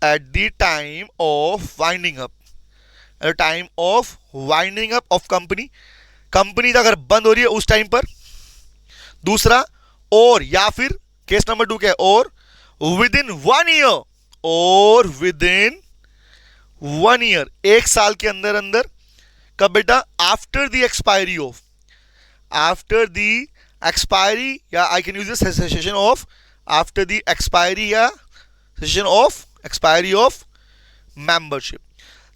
at the time of winding up, at the time of winding up of company, company अगर बंद हो रही है उस टाइम पर। दूसरा, और या फिर केस नंबर 2 क्या है, और विद इन 1 ईयर, और विद इन 1 ईयर, 1 साल के अंदर अंदर। कब बेटा, after the expiry of, after the expiry, या I can use this cessation of, after the expiry या cessation of expiry of membership.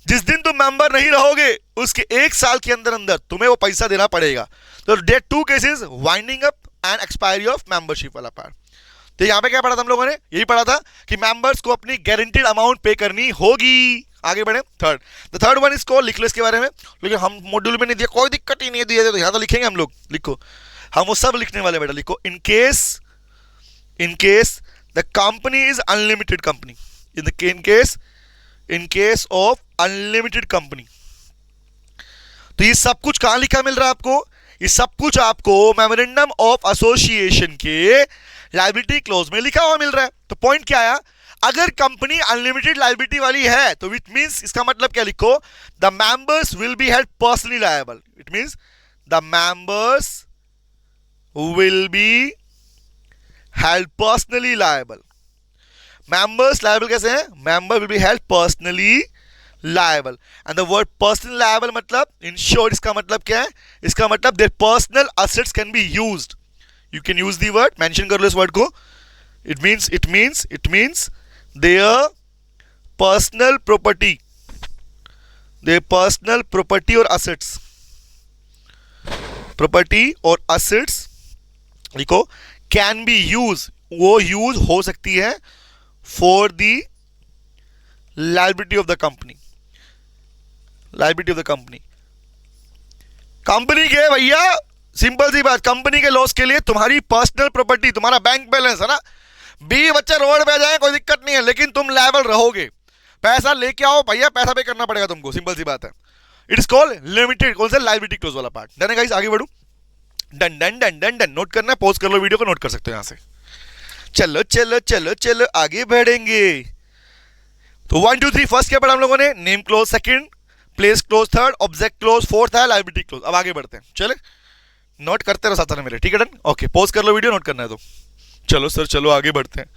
जिस दिन तुम मेंबर नहीं रहोगे उसके 1 साल के अंदर अंदर तुम्हें वो पैसा देना पड़ेगा। तो that 2 cases, winding up and expiry of membership वाला पार्ट। तो यहां पे क्या पढ़ा था हम लोगों ने, यही पढ़ा था कि मेंबर्स को अपनी गारंटीड अमाउंट पे करनी होगी। आगे बढ़े, थर्ड, द थर्ड वन इसको लिख लो इसके बारे में, लेकिन हम मॉड्यूल में नहीं दिया, कोई दिक्कत ही नहीं दिया तो यहां तो लिखेंगे हम लोग। लिखो, हम वो सब लिखने वाले बेटा। लिखो, in case the company is unlimited company, in case of unlimited company. तो ये सब कुछ कहां लिखा मिल रहा है आपको, ये सब कुछ आपको मेमोरेंडम ऑफ एसोसिएशन के लायबिलिटी क्लोज में लिखा हुआ मिल रहा है। तो पॉइंट क्या आया, अगर कंपनी अनलिमिटेड लायबिलिटी वाली है तो इट मींस, इसका मतलब क्या, लिखो the members will be held personally liable. It means the members will be held personally liable. Members liable कैसे हैं, member will be held personally liable. And the word personal liable मतलब, in short इसका मतलब क्या है, इसका मतलब their personal assets can be used. You can use the word, mention कर लो इस वर्ड को। It means their personal property और असेट्स, प्रॉपर्टी और असेट्स लिखो, कैन बी यूज, वो यूज हो सकती है for the liability of the company, liability of the company. Company के भैया सिंपल सी बात, कंपनी के लॉस के लिए तुम्हारी पर्सनल प्रॉपर्टी, तुम्हारा बैंक बैलेंस है ना, 20 बच्चे रोड पे जाए कोई दिक्कत नहीं है, लेकिन तुम लायबल रहोगे। पैसा लेके आओ भैया, पैसा पे करना पड़ेगा तुमको, सिंपल सी बात है। इट इज कॉल्ड लिमिटेड, कौन सा, लायबिलिटी क्लोज वाला पार्ट। डन है गाइस, आगे बढ़ू, done done done done done. Note करना है, पॉज कर लो वीडियो को, नोट कर सकते हो यहां से। चलो चलो चलो चलो आगे बढ़ेंगे। तो 1 2 3 फर्स्ट क्या पढ़ा हम लोगों ने, name close, second place close, third object close, fourth है लायबिलिटी क्लोज। अब आगे बढ़ते हैं, चले नोट करते रहो साथ में मेरे, ठीक है, डन, ओके। पॉज कर लो वीडियो, नोट करना है तो। चलो सर, चलो आगे बढ़ते हैं,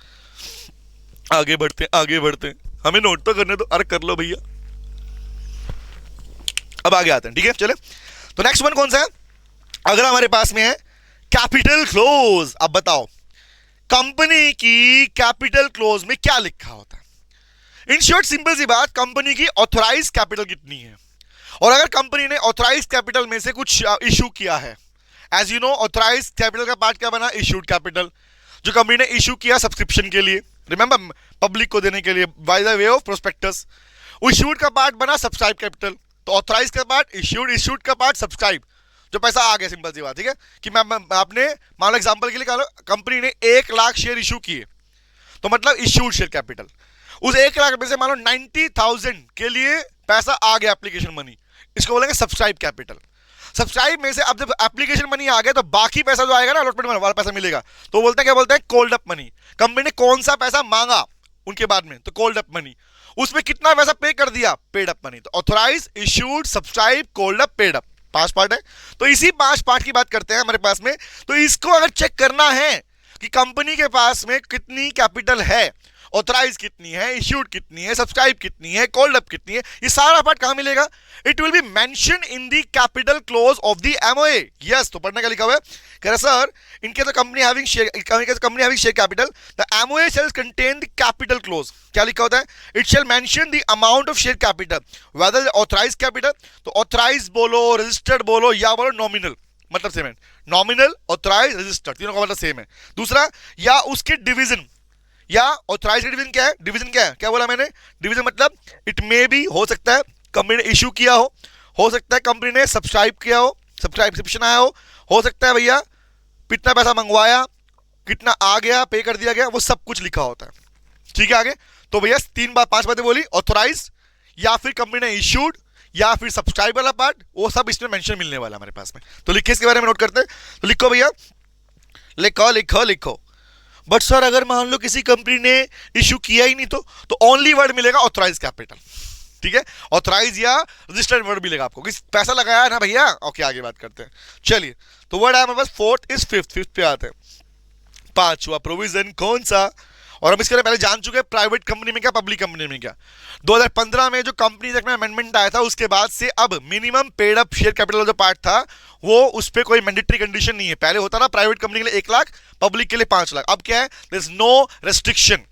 आगे बढ़ते हैं, आगे बढ़ते हैं, हमें नोट तो करने दो, अरे कर लो भैया। अब आगे आते हैं, ठीक है, चले। तो नेक्स्ट वन कौन सा है, अगर हमारे पास में है कैपिटल क्लोज। अब बताओ कंपनी की कैपिटल क्लोज में क्या लिखा होता है। इन शॉर्ट सिंपल सी बात, कंपनी की ऑथराइज कैपिटल कितनी है, और अगर कंपनी ने ऑथराइज कैपिटल में से कुछ इशू किया है, as you know authorise capital का पार्ट क्या बना, इशूड कैपिटल, जो कंपनी ने इशू किया सब्सक्रिप्शन के लिए, रिमेंबर पब्लिक को देने के लिए by the way of prospectus. Issued का पार्ट बना सब्सक्राइब कैपिटल। तो ऑथराइज का पार्ट इशूड, इशूड का पार्ट सब्सक्राइब, जो पैसा आ गया, सिंपल सी बात, ठीक है। कि मैं आपने मान लो एग्जांपल के लिए कहा, कंपनी ने 1 लाख शेयर इशू किए, तो मतलब इशूड शेयर कैपिटल। उस 1 लाख में से मान लो 90,000 के लिए पैसा आ गया एप्लीकेशन मनी, इसको बोलेंगे सब्सक्राइब कैपिटल। सब्सक्राइब में से अब जब एप्लीकेशन मनी आ गया तो बाकी पैसा जो आएगा ना, अलॉटमेंट वाला पैसा मिलेगा, तो बोलते हैं क्या बोलते हैं, कोल्ड अप मनी। कंपनी ने कौन सा पैसा मांगा उनके बाद में, तो कोल्ड अप मनी। उसमें कितना पैसा पे कर दिया, पेड अप मनी। तो authorise, issued, subscribe, called up, paid up, 5 part है। तो इसी 5 पार्ट की बात करते हैं हमारे पास में। तो इसको अगर चेक करना है कि कंपनी के पास में कितनी कैपिटल है, ऑथराइज कितनी है, इश्यूड कितनी है, सब्सक्राइब कितनी है, कॉल्ड अप कितनी है, ये सारा पार्ट कहां मिलेगा? It will be mention in the capital clause of the MOA. Yes, तो पढ़ना क्या लिखा हुआ है? कह रहा sir, in case the company having share capital, the MOA shall contain the capital clause. क्या लिखा होता है? It shall mention the amount of share capital whether authorise capital, तो ऑथराइज बोलो, रजिस्टर्ड बोलो या बोलो नॉमिनल, मतलब सेम है। नॉमिनल, ऑथराइज, रजिस्टर्ड, तीनों का मतलब सेम है। दूसरा, या उसके डिवीजन, या ऑथराइज डिवीजन क्या है? डिवीजन क्या है? क्या बोला मैंने? डिवीजन मतलब इट मे बी, हो सकता है कंपनी ने इशू किया हो सकता है कंपनी ने सब्सक्राइब किया हो, सब्सक्रिप्शन आया हो सकता है भैया कितना पैसा मंगवाया, कितना आ गया, पे कर दिया गया, वो सब कुछ लिखा होता है। ठीक है, आगे तो भैया 5 बातें बोली, ऑथराइज या फिर कंपनी ने इश्यूड या फिर सब्सक्राइब वाला पार्ट, वो सब इसमें मेंशन मिलने वाला हमारे पास में। तो लिखिए, इसके बारे में नोट करते हैं। तो लिखो भैया, लिखो लिखो लिखो। बट सर अगर मान लो किसी कंपनी ने इशू किया ही नहीं तो ओनली वर्ड मिलेगा ऑथराइज कैपिटल। ठीक है, ऑथराइज या रजिस्टर्ड वर्ड मिलेगा आपको, किस पैसा लगाया ना भैया। ओके, आगे बात करते हैं। चलिए, तो वर्ड है हमारे पास फोर्थ इज फिफ्थ पे आते हैं। पांचवा प्रोविजन कौन सा? और हम इसके पहले जान चुके हैं प्राइवेट कंपनी में क्या, पब्लिक कंपनी में क्या। 2015 में जो कंपनी एक्ट में अमेंडमेंट आया था, उसके बाद से अब minimum paid up share capital जो पार्ट था, वो उस पर कोई मैंडेटरी कंडीशन नहीं है। पहले होता ना प्राइवेट कंपनी के लिए 1 लाख, पब्लिक के लिए 5 लाख। अब क्या है? देयर इज नो रेस्ट्रिक्शन,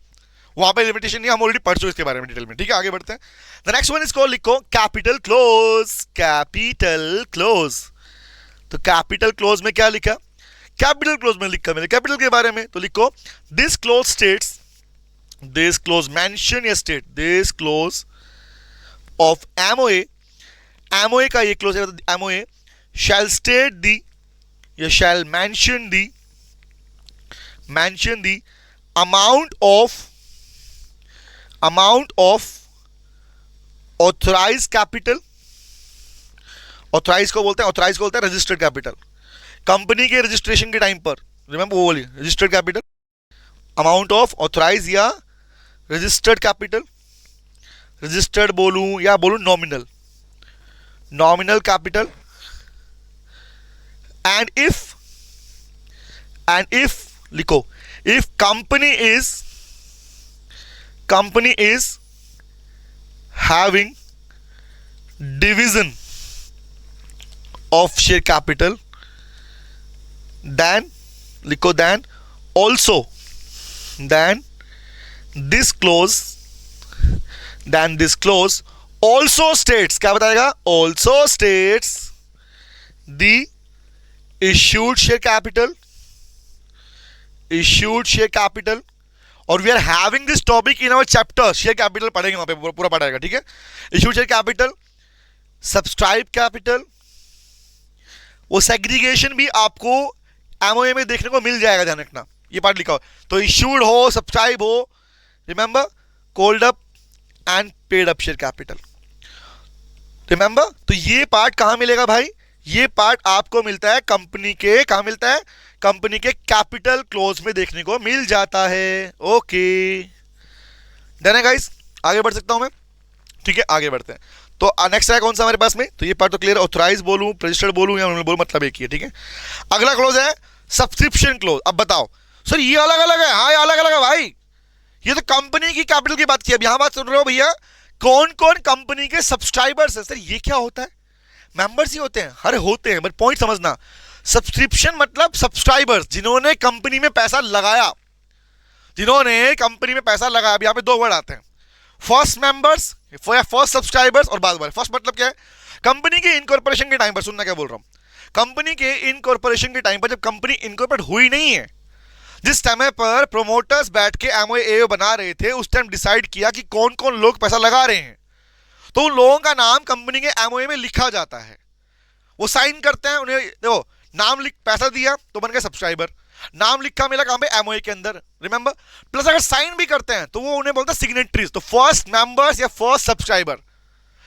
वहां पे लिमिटेशन नहीं। हम ऑलरेडी पढ़ चुके इसके बारे में डिटेल में। ठीक है, आगे बढ़ते हैं। The next one is called, लिखो कैपिटल क्लोज। कैपिटल क्लोज, तो कैपिटल क्लोज में क्या लिखा? कैपिटल क्लोज में लिखा मैंने कैपिटल के बारे में, तो लिखो this clause states, this clause mention या state this clause of MOA का ये clause है, MOA shall state the या shall mention the amount of authorized capital। Authorize को बोलते हैं रजिस्टर्ड कैपिटल। कंपनी के रजिस्ट्रेशन के टाइम पर, रिमेंबर वो बोलिए, registered capital, amount of authorize या रजिस्टर्ड कैपिटल, रजिस्टर्ड बोलूं या बोलूं नॉमिनल कैपिटल। एंड इफ लिखो, if company is having division of share capital, then लिखो, then also, then this clause also states, क्या बताएगा? also states the issued share capital, और we are having this topic in our chapter share capital, पढ़ेंगे वहां पे पूरा पढ़ाएगा। ठीक है, issued share capital, subscribe capital, वो सेग्रीगेशन भी आपको एमओए में देखने को मिल जाएगा, ध्यान रखना ये पार्ट लिखा हो। तो इश्यूड हो, सब्सक्राइब हो, remember called up and paid up share capital, remember. तो ये पार्ट कहां मिलेगा भाई? ये पार्ट आपको मिलता है कंपनी के, कहां मिलता है? कंपनी के कैपिटल क्लोज में देखने को मिल जाता है। ओके, डन है गाइस, आगे बढ़ सकता हूं मैं? ठीक है, आगे बढ़ते हैं। तो नेक्स्ट है कौन सा हमारे पास में? तो ये पार्ट तो क्लियर, ऑथराइज बोलूं, रजिस्टर्ड बोलूं या बोलूं, मतलब एक ही है। ठीक है, अगला क्लोज है सब्सक्रिप्शन क्लोज। अब बताओ सर ये अलग अलग है? हाँ, ये अलग अलग है भाई, ये तो कंपनी की कैपिटल की बात की। अब यहां बात सुन रहे हो भैया, कौन कौन कंपनी के सब्सक्राइबर्स है? सर ये क्या होता है? मेंबर्स ही होते हैं? अरे होते हैं, बट पॉइंट समझना, सब्सक्रिप्शन मतलब सब्सक्राइबर्स, जिन्होंने कंपनी में पैसा लगाया, अब यहां पे 2 वर्ड आते हैं, फर्स्ट मेंबर्स, फर्स्ट सब्सक्राइबर्स और बाद वाले। फर्स्ट मतलब क्या है? कंपनी के इनकॉर्पोरेशन के टाइम पर, सुनना क्या बोल रहा हूं, कंपनी के इनकॉर्पोरेशन के टाइम पर, जब कंपनी इनकॉर्पोरेट हुई नहीं है, जिस समय पर प्रोमोटर्स बैठ के एमओए बना रहे थे, उस टाइम डिसाइड किया कि कौन कौन लोग पैसा लगा रहे हैं, तो उन लोगों का नाम कंपनी के एमओए में लिखा जाता है। वो साइन करते हैं, उन्हें देखो नाम लिख, पैसा दिया तो बन गए सब्सक्राइबर, नाम लिखा मिला कहां पे? एमओए के अंदर, रिमेंबर। प्लस अगर साइन भी करते हैं तो वो उन्हें बोलते हैं सिग्नेटरीज। तो फर्स्ट मेंबर्स या फर्स्ट सब्सक्राइबर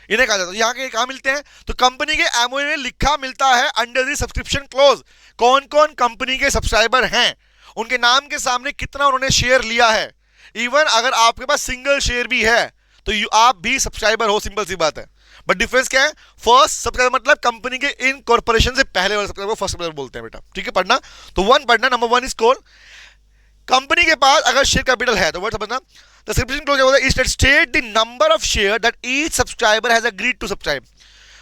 इन्हें कहा जाता है। यहाँ के कहां मिलते हैं? तो कंपनी के एमओए में लिखा मिलता है अंडर द सब्सक्रिप्शन क्लोज, कौन कौन कंपनी के सब्सक्राइबर हैं, उनके नाम के सामने कितना उन्होंने शेयर लिया है। इवन अगर आपके पास सिंगल शेयर भी है तो आप भी सब्सक्राइबर हो, सिंपल सी बात है। बट डिफरेंस क्या है? फर्स्ट सब्सक्राइबर मतलब कंपनी के इनकॉर्पोरेशन से पहले वाले सब्सक्राइबर फर्स्ट सब्सक्राइबर बोलते हैं बेटा। ठीक है, पढ़ना। तो 1 पढ़ना, नंबर 1 इज कॉल्ड कंपनी के पास अगर शेयर कैपिटल है तो वर्ड समझना, द सब्सक्रिप्शन क्लॉज क्या होता है, is state the number of share that each subscriber has agreed to subscribe,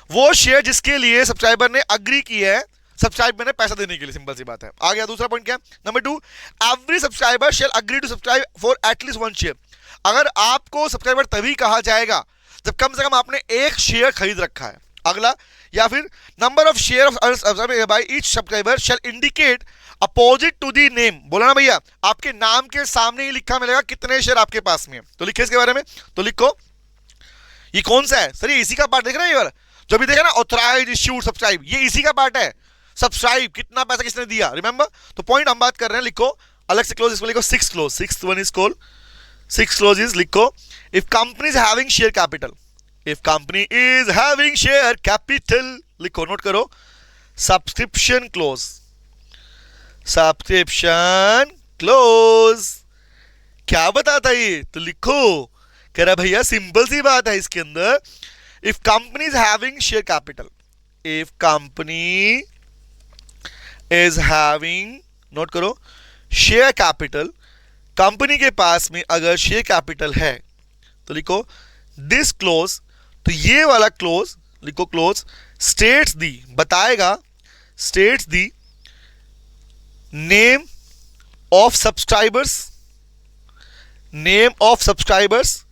वो शेयर जिसके लिए सब्सक्राइबर ने अग्री किया है सब्सक्राइब मैंने पैसा देने के लिए, सिंपल सी बात है। आ गया दूसरा पॉइंट क्या, number 2, every subscriber shall agree to subscribe for at least 1 share, अगर आपको सब्सक्राइबर तभी कहा जाएगा जब कम से कम आपने 1 शेयर खरीद रखा है। अगला, या फिर number of share of by each subscriber shall indicate opposite to the name, बोला ना भैया, आपके नाम के सामने ही लिखा मिलेगा कितने शेयर आपके पास में है, तो लिखे इसके बारे में, तो लिखो ये कौन सा है सर, ये इसी का पार्ट देख रहे हैं, ये जो भी देखा ना ऑथराइज इश्यूड सब्सक्राइब, ये इसी का पार्ट है, सब्सक्राइब कितना पैसा किसने दिया, रिमेंबर। तो पॉइंट हम बात कर रहे हैं, लिखो अलग से क्लोज, इसमें लिखो 6 clause, 6th one is called 6 clauses, लिखो if company is having share capital, if company is having share capital, लिखो नोट करो, सब्सक्रिप्शन क्लोज, सब्सक्रिप्शन क्लोज क्या बताता है, तो लिखो, कह रहा भैया सिंपल सी बात है इसके अंदर, if company is having share capital, if company is having, note करो, शेयर कैपिटल, कंपनी के पास में अगर शेयर कैपिटल है तो लिखो दिस क्लोज, तो ये वाला क्लोज लिखो, क्लोज स्टेट्स दी, बताएगा, states the name of subscribers, name of subscribers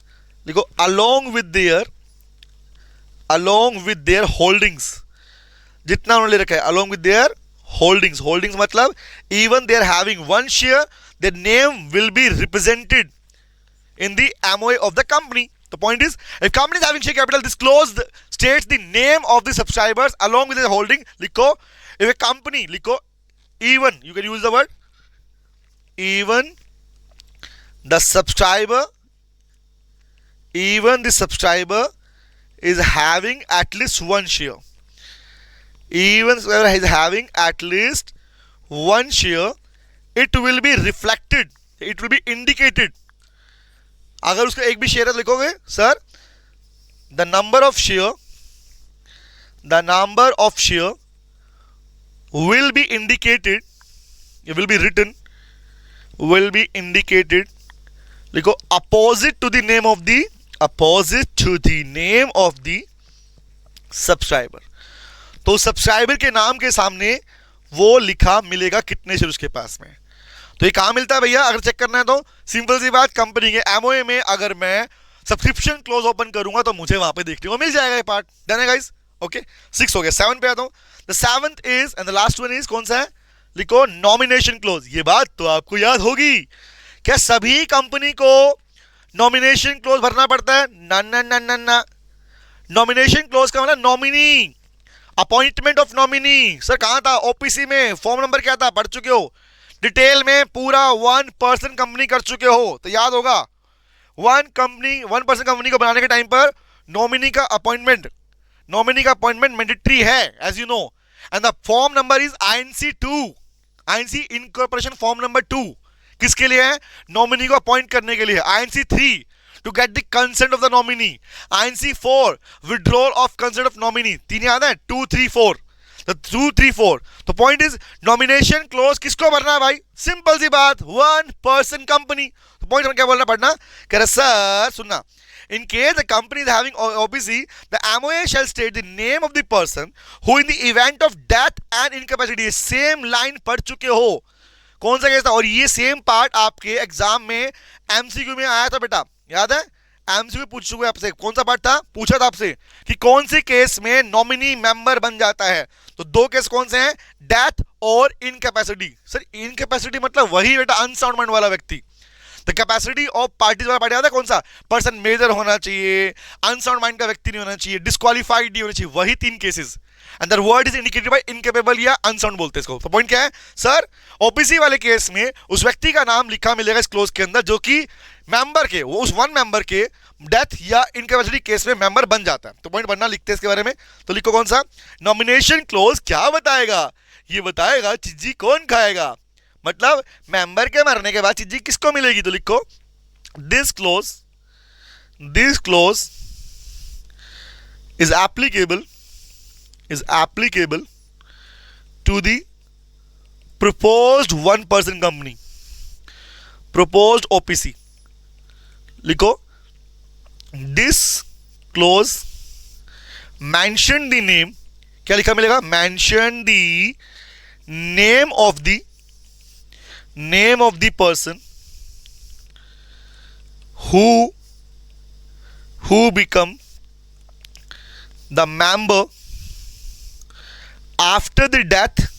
लिखो अलोंग विद देयर होल्डिंग्स, जितना उन्होंने ले रखा है along with their holdings, holdings मतलब even they are having 1 share, their name will be represented in the MOA of the company. The point is, if company is having share capital, this clause states the name of the subscribers along with the holding. लिखो, if a company, लिखो, even, you can use the word, even the subscriber is having at least 1 share. Even is having at least 1 share, it will be reflected, it will be indicated, अगर उसका एक भी share लिखोगे sir, the number of share will be indicated, it will be written, will be indicated, लिखो opposite to the name of the subscriber, तो subscriber के नाम के सामने वो लिखा मिलेगा कितने शेयर उसके पास में। तो ये कहां मिलता है भैया, अगर चेक करना है तो सिंपल सी बात, कंपनी के एमओए में अगर मैं सब्सक्रिप्शन क्लोज ओपन करूंगा तो मुझे वहां पे देखने को मिल जाएगा ये पार्ट, डन है गाइस, ओके। 6 हो गया, 7 पे आता हूं, the 7th is and the last one is कौन सा है, लिखो नॉमिनेशन क्लोज। ये बात तो आपको याद होगी, क्या सभी कंपनी को नॉमिनेशन क्लोज भरना पड़ता है, ना, नॉमिनेशन क्लोज का मतलब nominee, appointment of nominee, sir कहां था, ओपीसी में, फॉर्म नंबर क्या था, पढ़ चुके हो, डिटेल में पूरा 1 पर्सन कंपनी कर चुके हो तो याद होगा, 1 पर्सन कंपनी को बनाने के टाइम पर नॉमिनी का अपॉइंटमेंट मैंडेटरी है, as you know, and the form number is INC incorporation form number 2 किसके लिए है, नॉमिनी को अपॉइंट करने के लिए, INC 3 to get the consent of the nominee, INC 4 withdrawal of consent of nominee, 3 याद है, 2 3 4, तो 2 3 4, तो पॉइंट इज नॉमिनेशन क्लोज किसको भरना है भाई, सिंपल सी बात, 1 पर्सन कंपनी। तो पॉइंट क्या बोलना पड़ना, कह रहा सर सुनना, in case the company is having OBC, the MOA shall state the name of the person who in the event of death and incapacity, same line पढ़ चुके हो, कौन सा केस था, और ये सेम पार्ट आपके एग्जाम में MCQ में आया था बेटा, याद है, MCQ पूछ चुके आपसे, कौन सा पार्ट था, पूछा था आपसे कि कौन से केस में नॉमिनी मेंबर बन जाता है, तो 2 केस कौन से हैं, डेथ और इनकैपेसिटी। सर इनकैपेसिटी मतलब वही बेटा अनसाउंड माइंड वाला व्यक्ति, द कैपेसिटी ऑफ पार्टीज वाला पार्टी आता है कौन सा, पर्सन मेजर होना चाहिए, अनसाउंड माइंड का व्यक्ति नहीं होना चाहिए, डिस्क्वालीफाइड नहीं होना चाहिए, वही 3 cases, and the word is indicated by incapable या अनसाउंड बोलते हैं इसको। तो पॉइंट क्या है सर, ओबीसी वाले केस में उस व्यक्ति का नाम लिखा मिलेगा इस क्लोज के अंदर जो कि मेंबर के, वो उस 1 मेंबर के डेथ या इनकैपेसिटी केस में मेंबर बन जाता है। तो पॉइंट बनना लिखते हैं इसके बारे में, तो लिखो कौन सा, नॉमिनेशन क्लोज क्या बताएगा, ये बताएगा चीजी कौन खाएगा, मतलब मेंबर के मरने के बाद चीजी किसको मिलेगी, तो लिखो this close is applicable to the proposed 1 person company, proposed OPC, लिखो disclose, mention the name, क्या लिखा मिलेगा, mention the name of the person who become the member after the death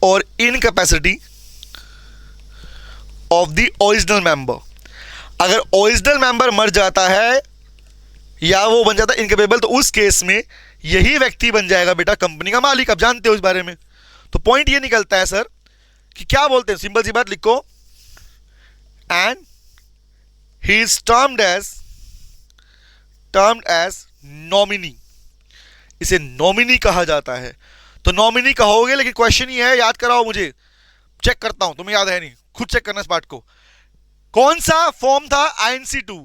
or incapacity of the original member. अगर original member मर जाता है या वो बन जाता है इनकेपेबल, तो उस केस में यही व्यक्ति बन जाएगा बेटा कंपनी का मालिक. अब जानते हो इस बारे में. तो पॉइंट ये निकलता है सर कि क्या बोलते हैं, सिंपल सी बात लिखो, and he is termed as nominee. इसे नॉमिनी कहा जाता है. तो नॉमिनी कहोगे, लेकिन क्वेश्चन ये है, याद कराओ मुझे, चेक करता हूं, तुम्हें याद है नहीं, खुद चेक करना इस पार्ट को. कौन सा फॉर्म था, INC2,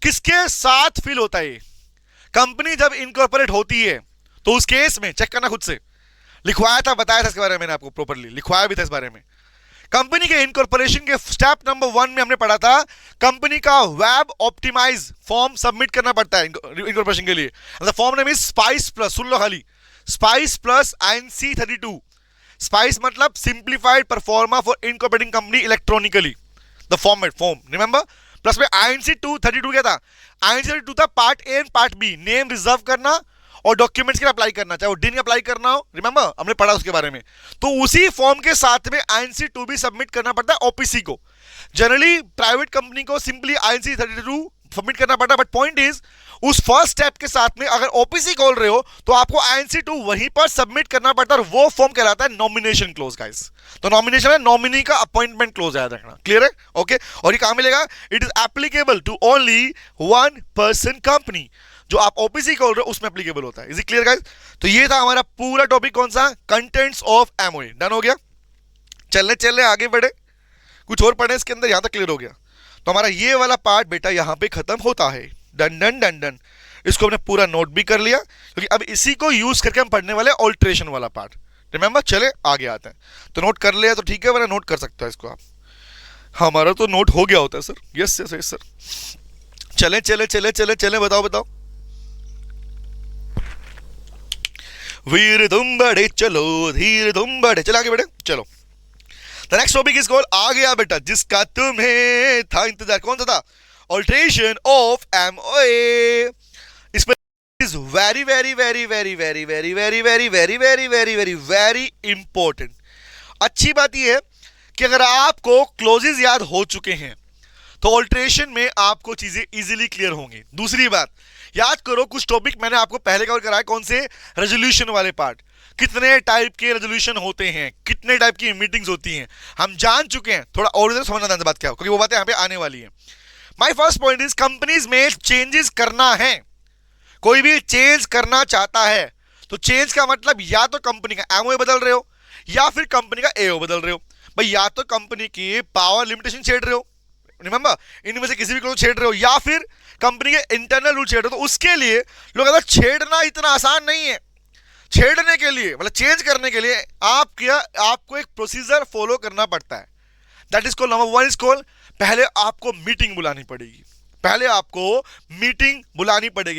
किसके साथ फिल होता है? कंपनी जब इनकॉर्पोरेट होती है तो उस केस में चेक करना खुद से, लिखवाया था, बताया था इसके बारे में मैंने आपको, प्रॉपर्ली लिखवाया भी था इस बारे में. कंपनी के इनकॉर्पोरेशन के स्टेप नंबर 1 में हमने पढ़ा था, कंपनी का वेब ऑप्टिमाइज फॉर्म सबमिट करना पड़ता है इनकॉर्पोरेशन के लिए. The form name is spice plus, सुन लो खाली, स्पाइस प्लस INC32. स्पाइस मतलब simplified proforma for incorporating company electronically, the form remember. Plus में INC32 क्या था, INC32 था part A and part B, name reserve करना और डॉक्यूमेंट्स के लिए अप्लाई करना, चाहे वो डिन अप्लाई करना हो, रिमेंबर हमने पढ़ा उसके बारे में. तो उसी फॉर्म के साथ में INC2 भी सबमिट करना पड़ता है OPC को. जनरली प्राइवेट कंपनी को सिंपली INC32 सबमिट करना पड़ता है, बट पॉइंट इज उस फर्स्ट स्टेप के साथ में अगर OPC खोल रहे हो तो आपको INC2 वहीं पर सबमिट करना पड़ता है, और वो फॉर्म कहलाता है नॉमिनेशन क्लोज गाइस. तो नॉमिनेशन है, नॉमिनी का अपॉइंटमेंट क्लोज याद रखना, क्लियर है? ओके. और ये कहां मिलेगा, it is applicable to only 1 person company. जो आप OPC खोल रहे हो उसमें एप्लीकेबल होता है. Is it clear guys? तो ये था हमारा पूरा टॉपिक, कौन सा, कंटेंट्स ऑफ MOA. डन हो गया. चलने आगे बढ़े, कुछ और पढ़े इसके अंदर, यहां तक क्लियर हो गया. तो हमारा ये वाला पार्ट बेटा यहां पे खत्म होता है. डन. इसको हमने पूरा नोट भी कर लिया, क्योंकि अब इसी को यूज करके हम पढ़ने वाले ऑल्ट्रेशन वाला पार्ट. रिमेंबर, चले आगे आते हैं. तो नोट कर लिया तो ठीक है, वरना नोट कर सकते हो इसको आप. हमारा तो नोट हो गया होता है सर. Yes sir. चले बताओ. वीर तुम बड़े चलो, धीर तुम बड़े, चलो आगे बढ़े. चलो, the next topic is called, आ गया बेटा जिसका तुम्हें था इंतजार. कौन सा था, ऑल्ट्रेशन ऑफ MOA. इसमें इज वेरी इंपॉर्टेंट. अच्छी बात यह है कि अगर आपको क्लोजेस याद हो चुके हैं तो ऑल्ट्रेशन में आपको चीजें इजीली क्लियर होंगी. दूसरी बात, याद करो कुछ टॉपिक मैंने आपको पहले कवर कराया, कौन से, रेजोल्यूशन वाले पार्ट. कितने टाइप के रेजोल्यूशन होते हैं, कितने टाइप की मीटिंग्स होती हैं, हम जान चुके हैं. थोड़ा और इधर समझना ध्यान से बात क्या हो, क्योंकि वो बातें यहां पे आने वाली है. My first point is, companies में चेंजेस करना है. कोई भी चेंज करना चाहता है तो चेंज का मतलब या तो कंपनी का MOA बदल रहे हो या फिर कंपनी का AO बदल रहे हो. भाई या तो कंपनी की पावर लिमिटेशन छेड़ रहे हो, रिमेंबर, इनमें से किसी भी को छेड़ रहे हो, या फिर कंपनी के इंटरनल रूल छेड़ रहे हो. तो उसके लिए लोग अगर छेड़ना इतना आसान नहीं है. छेड़ने के लिए मतलब चेंज करने के लिए आपको एक प्रोसीजर फॉलो करना पड़ता है. That is called, number 1 is called, पहले आपको मीटिंग बुलानी पड़ेगी.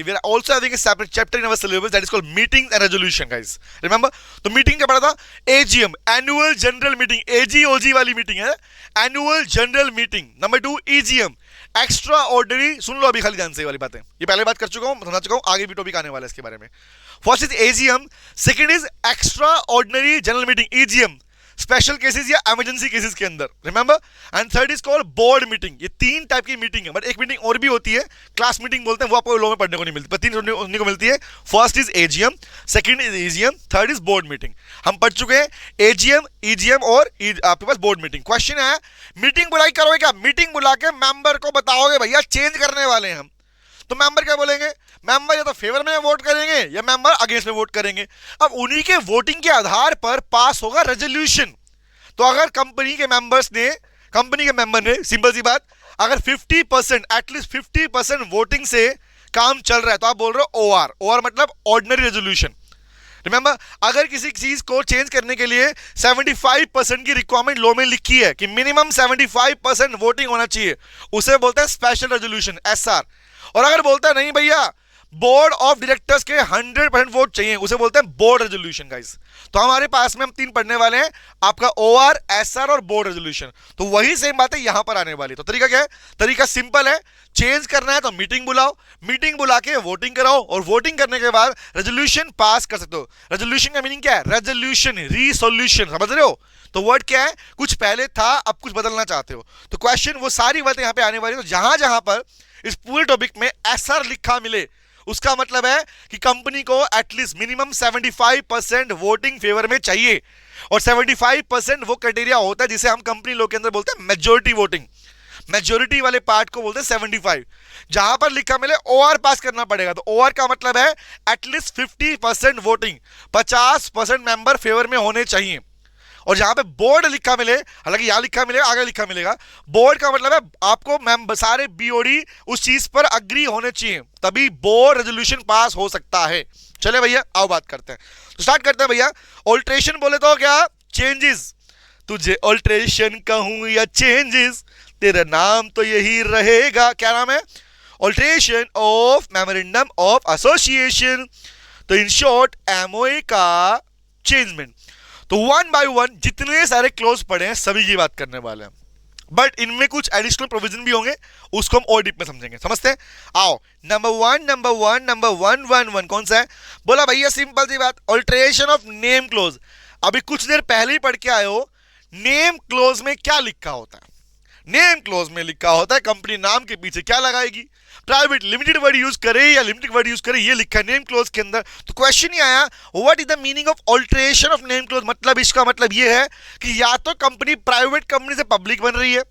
We are also having a separate chapter in our syllabus that is called meeting and resolution guys. Remember, तो मीटिंग क्या पढ़ा था, AGM, annual general meeting, AGOG वाली meeting है, annual general meeting. Number 2 EGM, एक्स्ट्रा ऑर्डिनरी. सुन लो अभी खाली ध्यान से ये वाली बातें, ये पहले बात कर चुका हूं, समझा चुका हूं, आगे भी टॉपिक आने वाला है इसके बारे में. First is AGM, second is extra ordinary general meeting EGM, special cases या इमरजेंसी केसेस के अंदर, remember. And third is called board meeting. ये 3 टाइप की मीटिंग है, बट एक मीटिंग और भी होती है, क्लास मीटिंग बोलते हैं, वो आपको लॉ में पढ़ने को नहीं मिलती, पर 3 सुनने को मिलती है. First is AGM, second is EGM, third is board meeting. हम पढ़ चुके हैं AGM, EGM और आपके पास बोर्ड मीटिंग. क्वेश्चन है, मीटिंग बुलाई करोगे क्या, मीटिंग बुला के मेंबर को बताओगे भैया चेंज करने वाले हैं हम, तो मेंबर क्या बोलेंगे, मेंबर या तो फेवर में वोट करेंगे या मेंबर अगेंस्ट में वोट करेंगे. अब उन्हीं के वोटिंग के आधार पर पास होगा रेजोल्यूशन. तो अगर कंपनी के मेंबर ने सिंपल सी बात, अगर 50% एटलीस्ट 50% वोटिंग से काम चल रहा है तो आप बोल रहे हो OR मतलब ऑर्डिनरी रेजोल्यूशन. रिमेंबर, अगर किसी चीज को चेंज करने के लिए 75% की रिक्वायरमेंट लॉ में लिखी है कि मिनिमम 75% वोटिंग होना चाहिए, उसे बोलते हैं स्पेशल रेजोल्यूशन, एसआर। और अगर बोलता है नहीं भैया बोर्ड ऑफ डायरेक्टर्स के 100% वोट चाहिए, उसे बोलते हैं बोर्ड रेजोल्यूशन गाइस। तो हमारे पास में हम 3 पढ़ने वाले हैं, आपका ओआर, एसआर और बोर्ड रेजोल्यूशन। तो वही सेम बात है यहां पर आने वाली। तो तरीका क्या है? तरीका सिंपल है, चेंज करना है तो मीटिंग बुलाओ, मीटिंग बुला के वोटिंग कराओ, और वोटिंग करने के बाद रेजोल्यूशन पास कर सकते हो। रेजोल्यूशन का मीनिंग क्या है? रेजोल्यूशन, रीसोल्यूशन, समझ रहे हो? तो वर्ड क्या है? कुछ पहले था अब कुछ बदलना चाहते हो। तो क्वेश्चन वो सारी बातें यहां पे आने वाली है। तो जहां जहां पर इस पूरे टॉपिक में एसआर लिखा मिले, उसका मतलब है कि कंपनी को एटलीस्ट मिनिमम 75% वोटिंग फेवर में चाहिए। और 75% वो क्राइटेरिया होता है जिसे हम कंपनी लॉ के अंदर बोलते हैं मेजॉरिटी वोटिंग। मेजॉरिटी वाले पार्ट को बोलते हैं 75। जहां पर लिखा मिले ओआर पास करना पड़ेगा। तो ओआर का मतलब है एटलीस्ट 50% वोटिंग, 50% मेंबर फेवर में होने चाहिए। और जहां पे बोर्ड लिखा मिले, हालांकि यहां लिखा मिलेगा, आगे लिखा मिलेगा, बोर्ड का मतलब है आपको सारे बीओडी उस चीज पर अग्री होने चाहिए, तभी बोर्ड रेजोल्यूशन पास हो सकता है। चले भैया आओ बात करते हैं। तो स्टार्ट करते हैं भैया। ऑल्ट्रेशन बोले तो क्या? चेंजेस। तुझे ऑल्ट्रेशन कहूं या चेंजेस, तेरा नाम तो यही रहेगा। क्या नाम है? Alteration of memorandum of association. तो इन शॉर्ट एमओए का चेंजमेंट। तो 1 बाय 1 जितने सारे क्लोज पढ़े हैं सभी की बात करने वाले हैं, बट इनमें कुछ एडिशनल प्रोविजन भी होंगे, उसको हम और डीप में समझेंगे। समझते हैं? आओ नंबर वन कौन सा है? बोला भैया सिंपल सी बात, ऑल्ट्रेशन ऑफ नेम क्लोज। अभी कुछ देर पहले ही पढ़ के आए हो, नेम क्लोज में क्या लिखा होता है? नेम क्लोज में लिखा होता है कंपनी नाम के पीछे क्या लगाएगी, प्राइवेट लिमिटेड वर्ड यूज करे या लिमिटेड वर्ड यूज करे, ये लिखा है नेम क्लोज के अंदर। तो क्वेश्चन ही आया what is the meaning of alteration of name close. मतलब इसका मतलब ये है कि या तो कंपनी प्राइवेट कंपनी से पब्लिक बन रही है,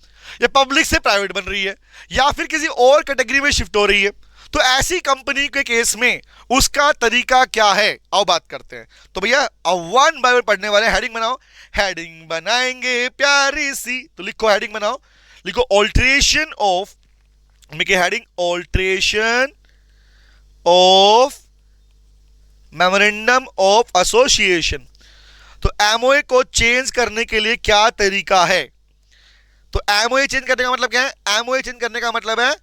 या पब्लिक से प्राइवेट बन रही है, या फिर किसी और कैटेगरी में शिफ्ट हो रही है। तो ऐसी कंपनी के केस में उसका तरीका क्या है, आओ बात करते हैं। तो भैया अब 1 बाय 1 पढ़ने वाले। हेडिंग बनाओ, हेडिंग बनाएंगे प्यारी सी। तो लिखो हेडिंग बनाओ, लिखो alteration of, make heading alteration of memorandum of association. तो एमओए को चेंज करने के लिए क्या तरीका है? तो एमओए चेंज करने का मतलब क्या है? एमओए चेंज करने का मतलब है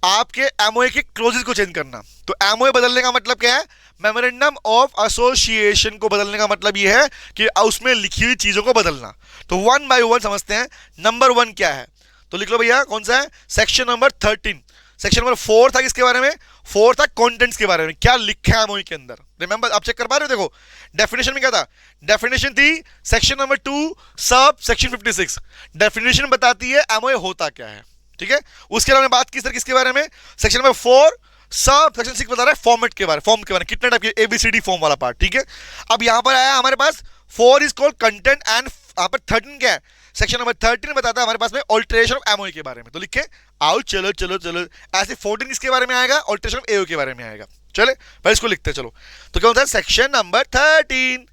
आपके एमओए के क्लोजेस को चेंज करना। तो एमओए बदलने का मतलब क्या है? मेमोरेंडम ऑफ एसोसिएशन को बदलने का मतलब यह है कि उसमें लिखी हुई चीजों को बदलना। तो 1 बाय 1 समझते हैं। नंबर 1 क्या है? तो लिख लो भैया, कौन सा है? Section number 13। सेक्शन नंबर 4 था किसके बारे में? 4 था कंटेंट्स के बारे में। क्या लिखा है एमओए के अंदर? रिमेंबर, आप चेक कर पा रहे हो? देखो डेफिनेशन में क्या था? डेफिनेशन थी section number 2 sub section 56। Definition बताती है एमओए होता क्या है, ठीक है। उसके अलावा बात की सर किसके बारे में? सेक्शन नंबर 4 सब सेक्शन 6 बता रहा है फॉर्मेट के बारे, फॉर्म के बारे में, कितने टाइप के एबीसीडी फॉर्म वाला पार्ट, ठीक है। अब यहां पर आया हमारे पास 4 इज कॉल्ड कंटेंट एंड यहां पर 13 क्या है? सेक्शन नंबर 13 बताता है हमारे पास में ऑल्ट्रेशन ऑफ एमओए के बारे में। तो लिखे आओ, चलो चलो चलो। ऐसे 14 किसके बारे में आएगा? ऑल्ट्रेशन ऑफ एओ के बारे में आएगा। चले भाई इसको लिखते हैं, चलो। तो क्या होता है? Section number 13।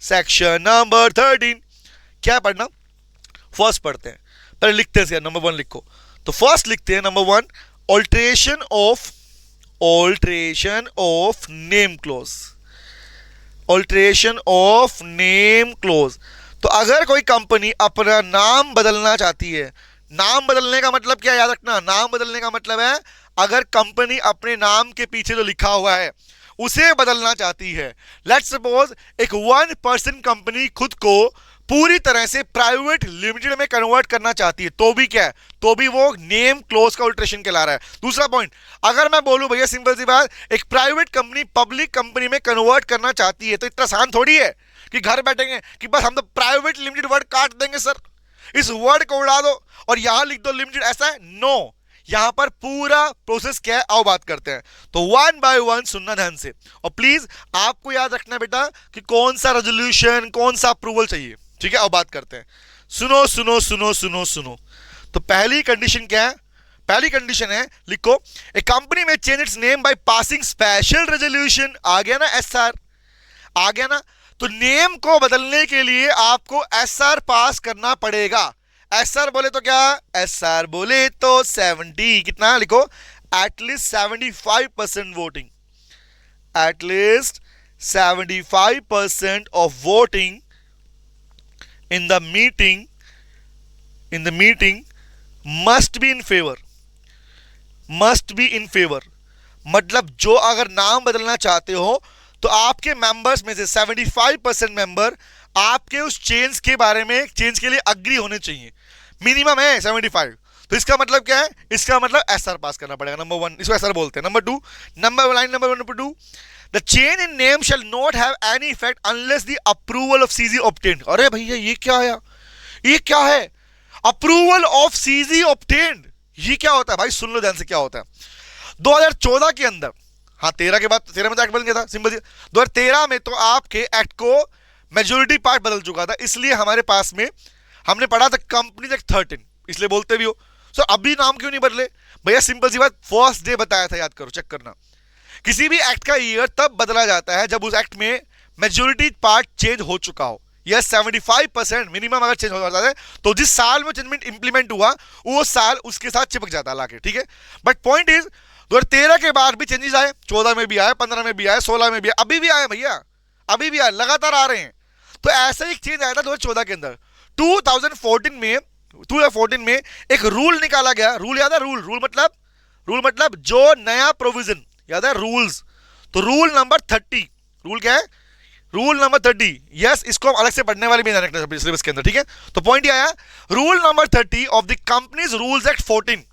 सेक्शन नंबर 13 क्या पढ़ना? फर्स्ट पढ़ते हैं, पहले लिखते हैं नंबर 1 लिखो। तो फर्स्ट लिखते हैं number 1, alteration of name close. Alteration of name clause. तो अगर कोई कंपनी अपना नाम बदलना चाहती है, नाम बदलने का मतलब क्या याद रखना? नाम बदलने का मतलब है अगर कंपनी अपने नाम के पीछे जो लिखा हुआ है उसे बदलना चाहती है। लेट्स सपोज एक 1% कंपनी खुद को पूरी तरह से प्राइवेट लिमिटेड में कन्वर्ट करना चाहती है, तो भी क्या है? तो भी वो नेम क्लोज का ऑल्ट्रेशन कहला रहा है। दूसरा पॉइंट, अगर मैं बोलूं भैया सिंपल सी बात, एक प्राइवेट कंपनी पब्लिक कंपनी में कन्वर्ट करना चाहती है, तो इतना आसान थोड़ी है कि घर बैठेंगे कि बस हम तो प्राइवेट लिमिटेड वर्ड काट देंगे सर, इस वर्ड को उड़ा दो और यहां लिख दो लिमिटेड, ऐसा है? नो, यहां पर पूरा प्रोसेस क्या है आओ बात करते हैं। तो 1 बाय 1 सुनना ध्यान से, और प्लीज आपको याद रखना बेटा कि कौन सा रेजोल्यूशन, कौन सा अप्रूवल चाहिए, ठीक है। अब बात करते हैं, सुनो सुनो सुनो सुनो सुनो। तो पहली कंडीशन क्या है? पहली कंडीशन है, लिखो, ए कंपनी में change its name by passing special resolution. आ गया ना एसआर? आ गया ना? तो नेम को बदलने के लिए आपको एसआर पास करना पड़ेगा। एसआर बोले तो क्या? एसआर बोले तो 70, कितना लिखो? At least 75% voting, at least 75% of voting in the meeting must be in favor. मतलब जो अगर नाम बदलना चाहते हो तो आपके मेंबर्स में से 75% मेंबर आपके उस चेंज के बारे में, चेंज के लिए अग्री होने चाहिए. मिनिमम है 75. तो इसका मतलब क्या है? इसका मतलब एसआर पास करना पड़ेगा. नंबर 1 इसको एसआर बोलते हैं. Number 2, number 2, the change in name shall not have any effect unless the approval of CG obtained. अरे भैया ये क्या है? ये क्या है? Approval of CG obtained. ये क्या होता है भाई? सुन लो ध्यान से क्या होता है. 2014 के अंदर, हाँ 13 के बाद, 13 में तो एक्ट बन गया था, सिंपल. 2013 में तो आपके एक्ट को मेजोरिटी पार्ट बदल चुका था, इसलिए हमारे पास में हमने पढ़ा था कंपनीज एक्ट 13, इसलिए बोलते भी हो. सो अभी नाम क्यों नहीं बदले भैया? सिंपल सी बात, फर्स्ट डे बताया था, याद करो, चेक करना. किसी भी एक्ट का ईयर तब बदला जाता है जब उस एक्ट में मेजोरिटी पार्ट चेंज हो चुका हो. यस 75% मिनिमम अगर चेंज हो जाता है तो जिस साल में चेंजमेंट इंप्लीमेंट हुआ वो साल उसके साथ चिपक जाता है लाके. ठीक है, बट पॉइंट इज 2013 के बाद भी चेंजेस आए, 14 में भी आए, 15 में भी आए, 16 में भी आए, अभी भी आए भैया, अभी भी आए, लगातार आ रहे हैं. तो ऐसा ही चेंज आया था 2014 के अंदर. 2014 में एक रूल निकाला गया. रूल याद है? रूल मतलब जो नया प्रोविजन, याद है? रूल्स. तो रूल नंबर 30. रूल क्या है? Rule number 30. यस, इसको हम अलग से पढ़ने वाले भी सिलेबस के अंदर. ठीक है, तो पॉइंट ये आया, rule number 30 of the companies rules act 14.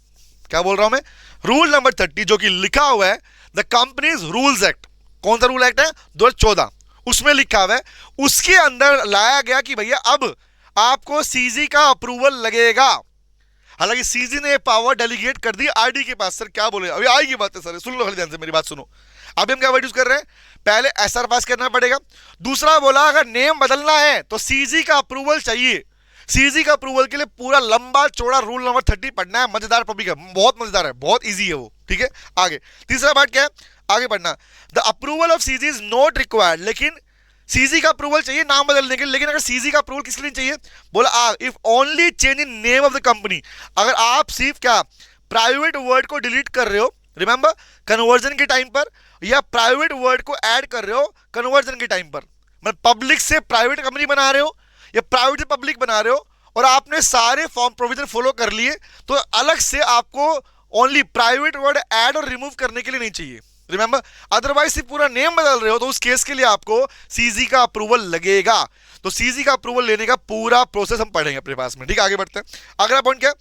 क्या बोल रहा हूं मैं? रूल नंबर 30 जो कि लिखा हुआ है द कंपनीज रूल्स एक्ट. कौन सा रूल एक्ट है? 2014. उसमें लिखा हुआ है, उसके अंदर लाया गया कि भैया अब आपको सीजी का अप्रूवल लगेगा. हालांकि सीजी ने पावर डेलीगेट कर दी आरडी के पास. सर क्या बोले? अभी आएगी बात है सर, सुन लो ध्यान से, मेरी बात सुनो. अभी हम क्या वर्ड यूज कर रहे हैं? पहले एसआर पास करना पड़ेगा. दूसरा बोला अगर नेम बदलना है तो सीजी का अप्रूवल चाहिए. सीजी का अप्रूवल के लिए पूरा लंबा चौड़ा रूल नंबर 30 पढ़ना है. मजेदार टॉपिक है, बहुत मजेदार है, बहुत इजी है वो. ठीक है, आगे तीसरा बात क्या है? आगे पढ़ना, the approval of CG is not required. लेकिन सीजी का अप्रूवल चाहिए नाम बदलने के लिए. लेकिन अगर सीजी का अप्रूवल किसके लिए चाहिए? बोला if only change in name of the company. अगर आप सिर्फ क्या प्राइवेट वर्ड को डिलीट कर रहे हो, रिमेंबर, कन्वर्जन के टाइम पर, या प्राइवेट वर्ड को ऐड कर रहे हो कन्वर्जन के टाइम पर, मतलब पब्लिक से प्राइवेट कंपनी बना रहे हो या प्राइवेट से पब्लिक बना रहे हो और आपने सारे फॉर्म प्रोविजन फॉलो कर लिए, तो अलग से आपको ओनली प्राइवेट वर्ड ऐड और रिमूव करने के लिए नहीं चाहिए. रिमेंबर, अदरवाइज से पूरा नेम बदल रहे हो तो उस केस के लिए आपको सीजी का अप्रूवल लगेगा. तो सीजी का अप्रूवल लेने का पूरा प्रोसेस हम पढ़ेंगे अपने पास में. ठीक है, आगे बढ़ते हैं. अगला पॉइंट क्या?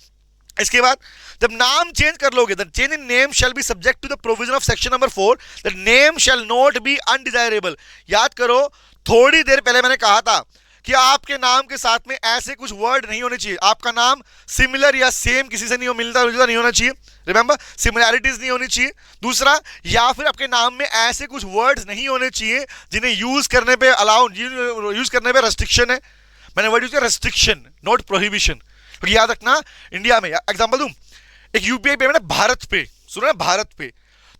इसके बाद जब नाम चेंज कर लोगे, the change in name shall be subject to the provision of section number 4 the name shall not be undesirable. याद करो, थोड़ी देर पहले मैंने कहा था कि आपके नाम के साथ में ऐसे कुछ वर्ड नहीं होने चाहिए. आपका नाम सिमिलर या सेम किसी से नहीं हो, मिलता जुलता नहीं होना चाहिए. रिमेंबर, सिमिलैरिटीज नहीं होनी चाहिए. दूसरा, या फिर आपके नाम में ऐसे कुछ वर्ड्स नहीं होने चाहिए जिन्हें यूज करने पे अलाउ, यूज करने पे रेस्ट्रिक्शन है. मैंने वर्ड यूज किया रेस्ट्रिक्शन, नॉट प्रोहिबिशन. तो याद रखना, इंडिया में एग्जांपल दूं, एक यूपीआई पेमेंट है भारत पे. सुनो ना, भारत पे.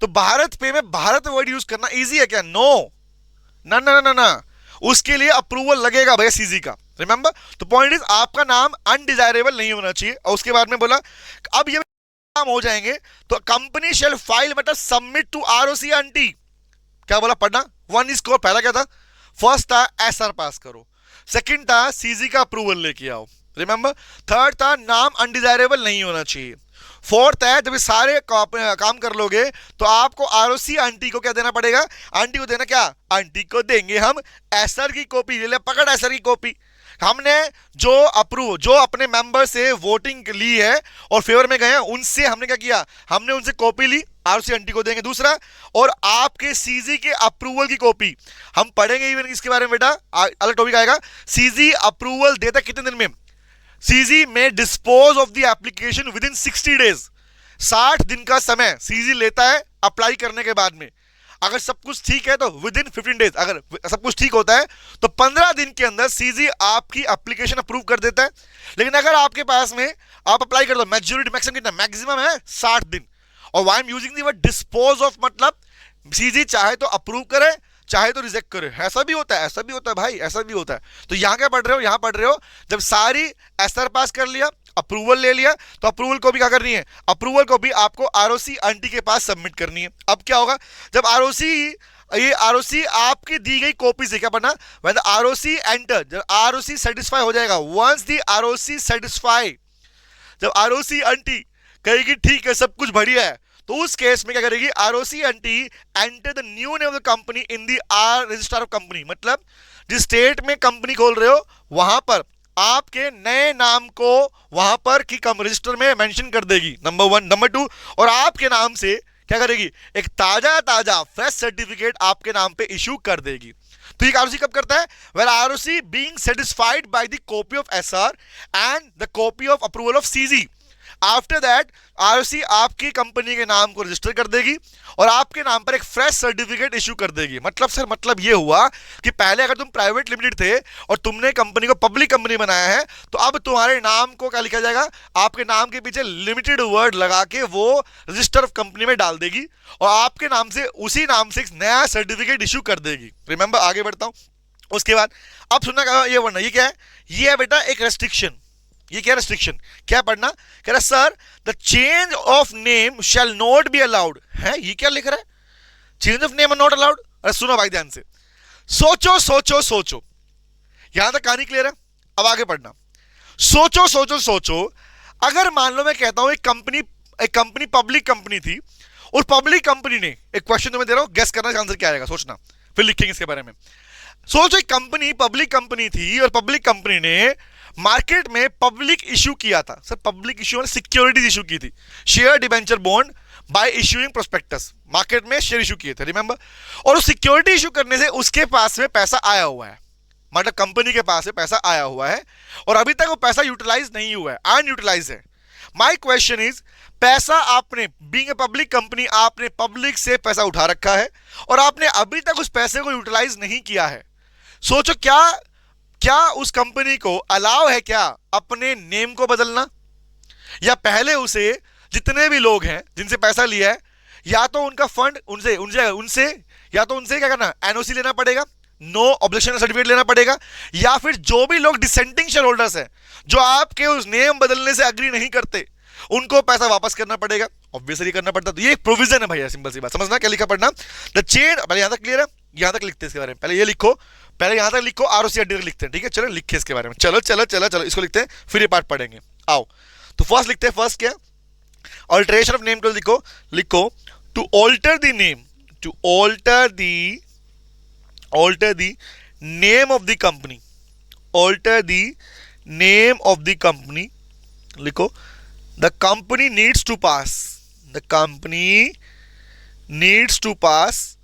तो भारत पे में भारत वर्ड यूज करना इजी है क्या? नो, ना ना ना ना, उसके लिए अप्रूवल लगेगा भैया सीजी का. रिमेंबर, तो पॉइंट इज आपका नाम अनडिजायरेबल नहीं होना चाहिए. और उसके बाद में बोला अब ये नाम हो जाएंगे तो कंपनी शेल फाइल मतलब सबमिट टू आरओसी एंटी. क्या बोला? पढ़ना. 1 इज स्कोर. पहला क्या था? फर्स्ट था एसआर पास करो. सेकंड था सीजी का अप्रूवल लेके आओ. रिमेंबर, थर्ड था नाम अनडिजायरेबल नहीं होना चाहिए. फोर्थ है जब सारे काम कर लोगे तो आपको आरओसी आंटी को क्या देना पड़ेगा? आंटी को देना क्या? आंटी को देंगे हम एसआर की कॉपी. ले ले पकड़ एसआर की कॉपी. हमने जो अपने मेंबर से वोटिंग ली है और फेवर में गए हैं उनसे हमने क्या किया? हमने उनसे कॉपी ली, आरओसी आंटी को देंगे. दूसरा, और आपके सीजी के अप्रूवल की कॉपी हम पढ़ेंगे इवन इसके बारे में बेटा, अलग टॉपिक आएगा. सीजी अप्रूवल देता कितने दिन में? सीजी में dispose of the application with in 60 days. 60 दिन का समय सीजी लेता है अप्लाई करने के बाद में. अगर सब कुछ ठीक है तो विद इन 15 डेज. अगर सब कुछ ठीक होता है तो 15 दिन के अंदर सीजी आपकी एप्लीकेशन अप्रूव कर देता है. लेकिन अगर आपके पास में आप अप्लाई कर दो, मेजोरिटी मैक्सिमम कितना? मैक्सिमम है 60 दिन. और why I am using the word dispose of, मतलब सीजी चाहे तो अप्रूव करे चाहे तो रिजेक्ट करे. ऐसा भी होता है, ऐसा भी होता है भाई, ऐसा भी होता है. तो यहां क्या पढ़ रहे हो? यहां पढ़ रहे हो जब सारी एसआर पास कर लिया, अप्रूवल ले लिया, तो अप्रूवल को भी क्या करनी है? अप्रूवल को भी आपको आरओसी आंटी के पास सबमिट करनी है. अब क्या होगा? जब आरओसी ये आरओसी आपकी दी गई कॉपी से क्या पढ़ना, व्हेन द आरओसी एंटर, जब आरओसी सेटिस्फाई हो जाएगा, वंस द आरओसी सेटिस्फाई, जब आरओसी आंटी कहेगी ठीक है सब कुछ बढ़िया है, तो उस केस में क्या करेगी, ROC aunty enter the new name of the company in the R register of company, मतलब जिस स्टेट में कंपनी खोल रहे हो वहां पर आपके नए नाम को वहां पर की कम रजिस्टर में मेंशन कर देगी, नंबर 1। नंबर 2, और आपके नाम से क्या करेगी, एक ताजा ताजा फ्रेश सर्टिफिकेट आपके नाम पे इशू कर देगी। तो ये आरओसी कब करता है, where ROC being satisfied by the copy of SR and the copy of approval of CG. After that ROC आपकी कंपनी के नाम को रजिस्टर कर देगी और आपके नाम पर एक फ्रेश सर्टिफिकेट इशू कर देगी। मतलब सर मतलब ये हुआ कि पहले अगर तुम प्राइवेट लिमिटेड थे और तुमने कंपनी को पब्लिक कंपनी बनाया है, तो अब तुम्हारे नाम को क्या लिखा जाएगा, आपके नाम के पीछे लिमिटेड वर्ड लगा के वो रजिस्टर ऑफ कंपनी में डाल देगी और आपके नाम से उसी नाम से एक नया सर्टिफिकेट इशू कर देगी। रिमेंबर, आगे बढ़ता हूं। उसके बाद अब सुनना, ये पढ़ना, ये क्या है, ये है बेटा एक रेस्ट्रिक्शन। ये क्या रेस्ट्रिक्शन, क्या पढ़ना, कह रहा sir the change of name shall not be allowed है। ये क्या लिख रहा है, change of name not allowed. अरे सुनो भाई ध्यान से, सोचो सोचो सोचो, यहां तक कहानी क्लियर है, अब आगे पढ़ना। सोचो सोचो सोचो, अगर मान लो मैं कहता हूं एक कंपनी पब्लिक कंपनी थी और पब्लिक कंपनी ने, एक क्वेश्चन तुम्हें दे रहा हूं, गेस करना इसका आंसर क्या आएगा, सोचना, फिर लिखेंगे इसके बारे में। सोचो एक कंपनी पब्लिक कंपनी थी और पब्लिक कंपनी ने मार्केट में पब्लिक इशू किया था। सर पब्लिक इशू ने सिक्योरिटीज इशू की थी, share debenture bond by issuing prospectus, market में शेयर इशू किए थे, रिमेंबर। और उस सिक्योरिटी इशू करने से उसके पास में पैसा आया हुआ है, मतलब कंपनी के पास में पैसा आया हुआ है और अभी तक वो पैसा यूटिलाइज नहीं हुआ है, अनयूटिलाइज है। माय क्वेश्चन इज, पैसा आपने बीइंग ए पब्लिक कंपनी आपने पब्लिक से पैसा उठा रखा है और आपने अभी तक उस पैसे को यूटिलाइज नहीं किया है। सोचो क्या उस कंपनी को अलाउ है क्या अपने नेम को बदलना, या पहले उसे जितने भी लोग हैं जिनसे पैसा लिया है, या तो उनका फंड उनसे उनसे उनसे या तो उनसे क्या करना, एनओसी लेना पड़ेगा, नो ऑब्जेक्शन सर्टिफिकेट लेना पड़ेगा, या फिर जो भी लोग डिसेंटिंग शेयर होल्डर्स हैं जो आपके उस नेम बदलने से अग्री नहीं करते, उनको पैसा वापस करना पड़ेगा, ऑब्वियसली करना पड़ता। तो ये एक प्रोविजन है भैया, सिंपल सी बात, समझना क्या लिखा पढ़ना, द चेन। पहले यहां तक क्लियर है, यहां तक लिखते हैं इसके बारे में, पहले ये लिखो, पहले यहां तक लिखो, आरओसी तक लिखते हैं, ठीक है, चलो लिखे इसके बारे में, चलो चलो चलो चलो इसको लिखते हैं, फिर ये पार्ट पढ़ेंगे। आओ तो फर्स्ट लिखते हैं, फर्स्ट क्या, ऑल्टरेशन ऑफ नेम को लिखो, लिखो to alter the name, to alter the name of the company, alter the name of the company, लिखो the company needs to pass, the company needs to pass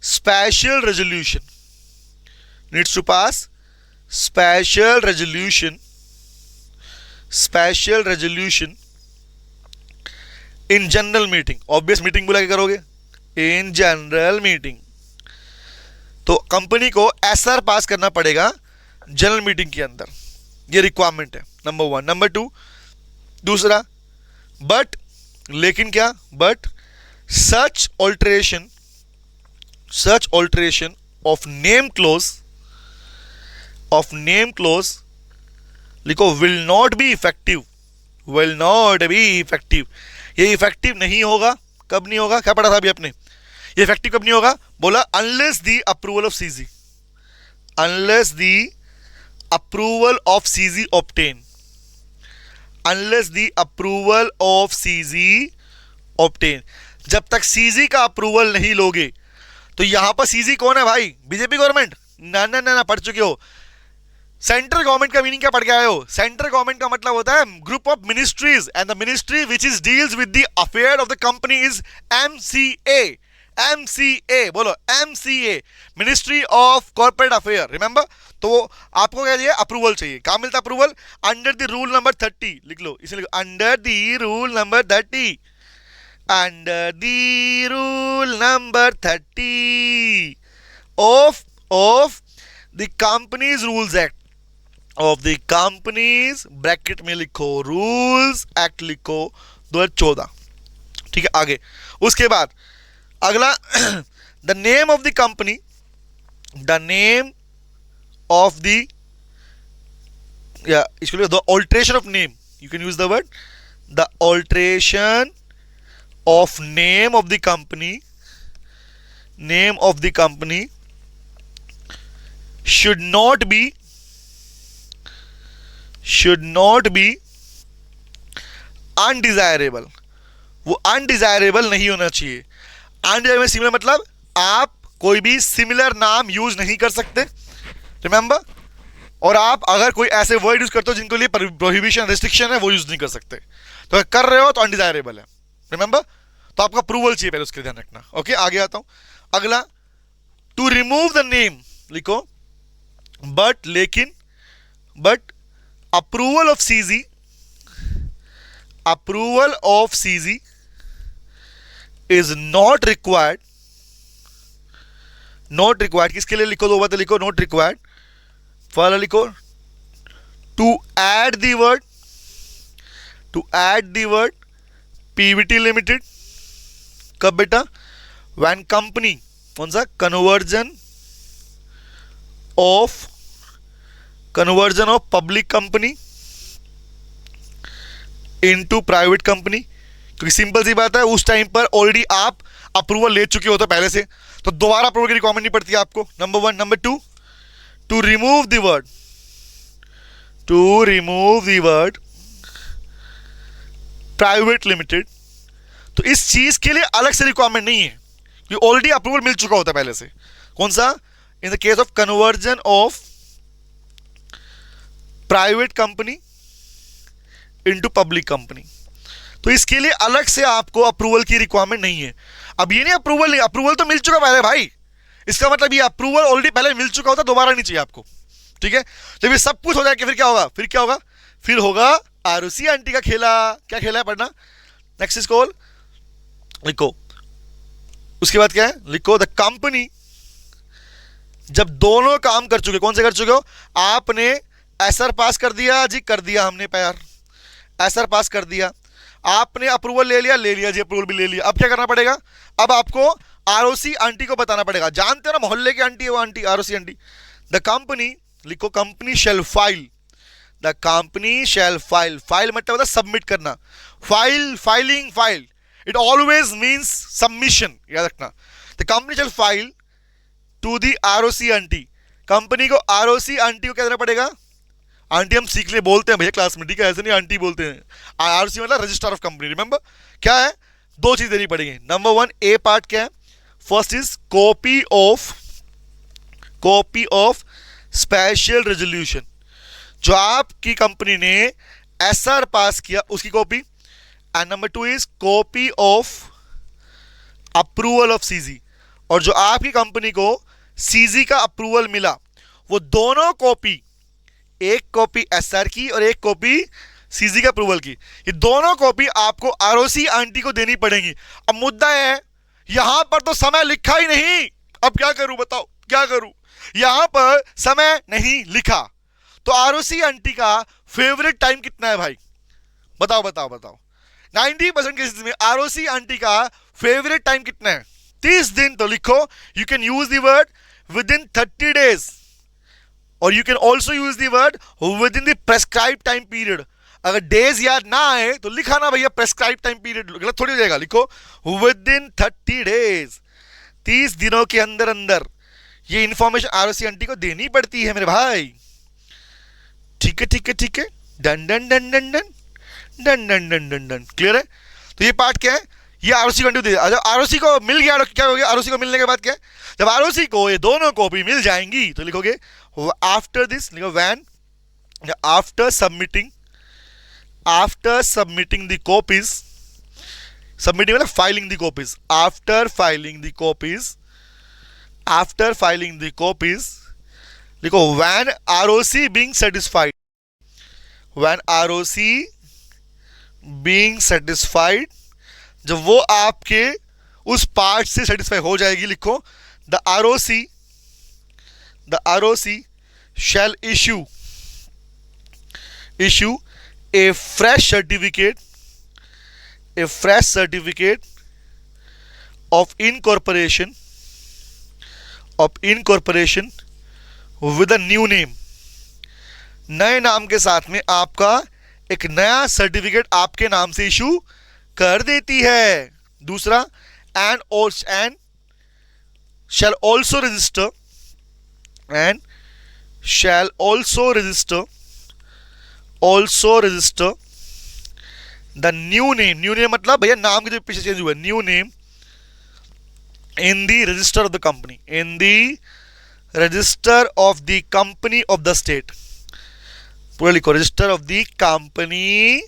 special resolution, needs to pass special resolution in general meeting, obvious meeting बुला के करोगे, in general meeting, तो company को SR पास करना पड़ेगा general meeting के अंदर, ये रिक्वायरमेंट है, नंबर 1। नंबर 2, दूसरा, बट लेकिन क्या, but such alteration of name close लिखो विल नॉट बी इफेक्टिव, ये इफेक्टिव नहीं होगा। कब नहीं होगा, क्या पढ़ा था अभी आपने, ये इफेक्टिव कब नहीं होगा, बोला unless the approval of CG, unless the approval of CG obtain, unless the approval of CG obtain, जब तक सीजी का अप्रूवल नहीं लोगे। तो यहां पर सीजी कौन है भाई, बीजेपी गवर्नमेंट, ना पढ़ चुके हो। सेंट्रल गवर्नमेंट का मीनिंग क्या पढ़ के आए हो, सेंट्रल गवर्नमेंट का मतलब होता है group of ministries and the ministry which is deals with the affair of the company is MCA, बोलो MCA, ministry of corporate affair, remember. तो आपको क्या चाहिए, अप्रूवल चाहिए, कहां मिलता है approval, under the rule number 30, लिख लो, इसे लिखो under the rule number 30, under the rule number 30 of the companies rules act, of the companies, bracket में लिखो रूल्स एक्ट लिखो 2014, ठीक है। आगे उसके बाद अगला, the name of the company, the name of the, इसको the alteration of name, you can use the word, the alteration of name of the company name of the company should not be undesirable, वो undesirable नहीं होना चाहिए। Undesirable similar मतलब आप कोई भी similar नाम यूज नहीं कर सकते, रिमेंबर। और आप अगर कोई ऐसे वर्ड यूज करते हो जिनको लिए प्रोहिबिशन रिस्ट्रिक्शन है, वो यूज नहीं कर सकते। तो अगर कर रहे हो तो अनडिजायरेबल है, रिमेंबर। तो आपका अप्रूवल चाहिए पहले, उसके ध्यान रखना। ओके, आगे आता हूं। अगला, टू रिमूव द नेम लिखो, लेकिन approval of CG is not required. किसके लिए लिखो, दो बातें लिखो। नॉट रिक्वायर्ड, फॉलो लिखो, to add the word PVT limited. कब बेटा? व्हेन कंपनी, कौन सा? Conversion of public company into private company. क्योंकि सिंपल सी बात है, उस टाइम पर ऑलरेडी आप अप्रूवल ले चुके होते पहले से, तो दोबारा अप्रूवल की रिक्वायरमेंट नहीं पड़ती आपको। Number 1। Number 2, to remove the word private limited. तो इस चीज के लिए अलग से रिक्वायरमेंट नहीं है, कि ऑलरेडी अप्रूवल मिल चुका होता है पहले से। कौन सा? In the case of conversion of private company into public company. तो इसके लिए अलग से आपको अप्रूवल की रिक्वायरमेंट नहीं है। अब ये नहीं अप्रूवल तो मिल चुका पहले भाई, इसका मतलब ये अप्रूवल ऑलरेडी पहले मिल चुका होता, दोबारा नहीं चाहिए आपको। ठीक है, जब ये सब कुछ हो जाएगा फिर क्या होगा? फिर होगा आरओसी आंटी का खेला। क्या खेला है? पढ़ना। नेक्स्ट इज कॉल लिखो। उसके बाद क्या है? लिखो, द कंपनी, जब दोनों काम कर चुके, कौन से कर चुके हो? आपने एसआर पास कर दिया जी, कर दिया हमने प्यार, एसआर पास कर दिया, आपने अप्रूवल ले लिया जी, अप्रूवल भी ले लिया। अब क्या करना पड़ेगा? अब आपको आरओसी आंटी को बताना पड़ेगा। जानते हो ना, मोहल्ले की आंटी है वो aunty, ROC aunty. The company लिखो, company shall file, the company shall file. File मतलब होता है सबमिट करना, filing, it always means submission, याद रखना। The company shall file to the ROC aunty. Company को आरओसी आंटी को क्या देना पड़ेगा? आंटी हम सीखने बोलते हैं भैया क्लास में, ठीक है, ऐसे नहीं आंटी बोलते हैं। आरओसी मतलब रजिस्ट्रार ऑफ कंपनी, रिमेंबर। क्या है? 2 चीज देनी पड़ेगी। नंबर 1, ए पार्ट क्या है? First is copy of special resolution, जो आपकी कंपनी ने एसआर पास किया उसकी copy. And number 2 is copy of approval of CG, और जो आपकी कंपनी को सीजी का अप्रूवल मिला, वो दोनों कॉपी, एक कॉपी एसआर की और एक कॉपी सीजी का अप्रूवल की, ये दोनों कॉपी आपको आरओसी आंटी को देनी पड़ेगी। अब मुद्दा है, यहां पर तो समय लिखा ही नहीं, अब क्या करूं? बताओ क्या करूं? यहां पर समय नहीं लिखा, तो आरओसी आंटी का फेवरेट टाइम कितना है भाई? बताओ 90% केसेस में आरओसी आंटी का फेवरेट टाइम कितना है? 30 दिन। तो लिखो, you can use the word with in 30 days, और you can also use the word with in the prescribe time period. अगर डेज याद ना आए तो लिखा ना भैया प्रेस्क्राइब टाइम पीरियड, गलत थोड़ी हो जाएगा। लिखो विद इन 30 days, 30 दिनों के अंदर ये इंफॉर्मेशन आरओसी आंटी को देनी पड़ती है मेरे भाई। ठीक है, डन। क्लियर है? तो ये पार्ट क्या है? ये आरओसी को दे दिया। जब आरओसी को मिल गया, क्या हो गया? आरओसी को मिलने के बाद क्या है? जब आरओसी को ये दोनों कॉपी मिल जाएंगी तो लिखोगे आफ्टर दिस, लिखो when, after submitting the copies, submitting मतलब filing the copies, after filing the copies, लिखो व्हेन आरओसी बीइंग सेटिस्फाइड, जब वो आपके उस पार्ट से सेटिस्फाई हो जाएगी, लिखो the ROC shall issue a fresh certificate of incorporation with a new name, नए नाम के साथ में आपका एक नया सर्टिफिकेट आपके नाम से इशू कर देती है। दूसरा, shall also register and shall also register the new name मतलब भैया नाम के जो पीछे चेंज हुआ, new name in the register of the company, in the register of the company of the state. पूरा लिखो, register of the company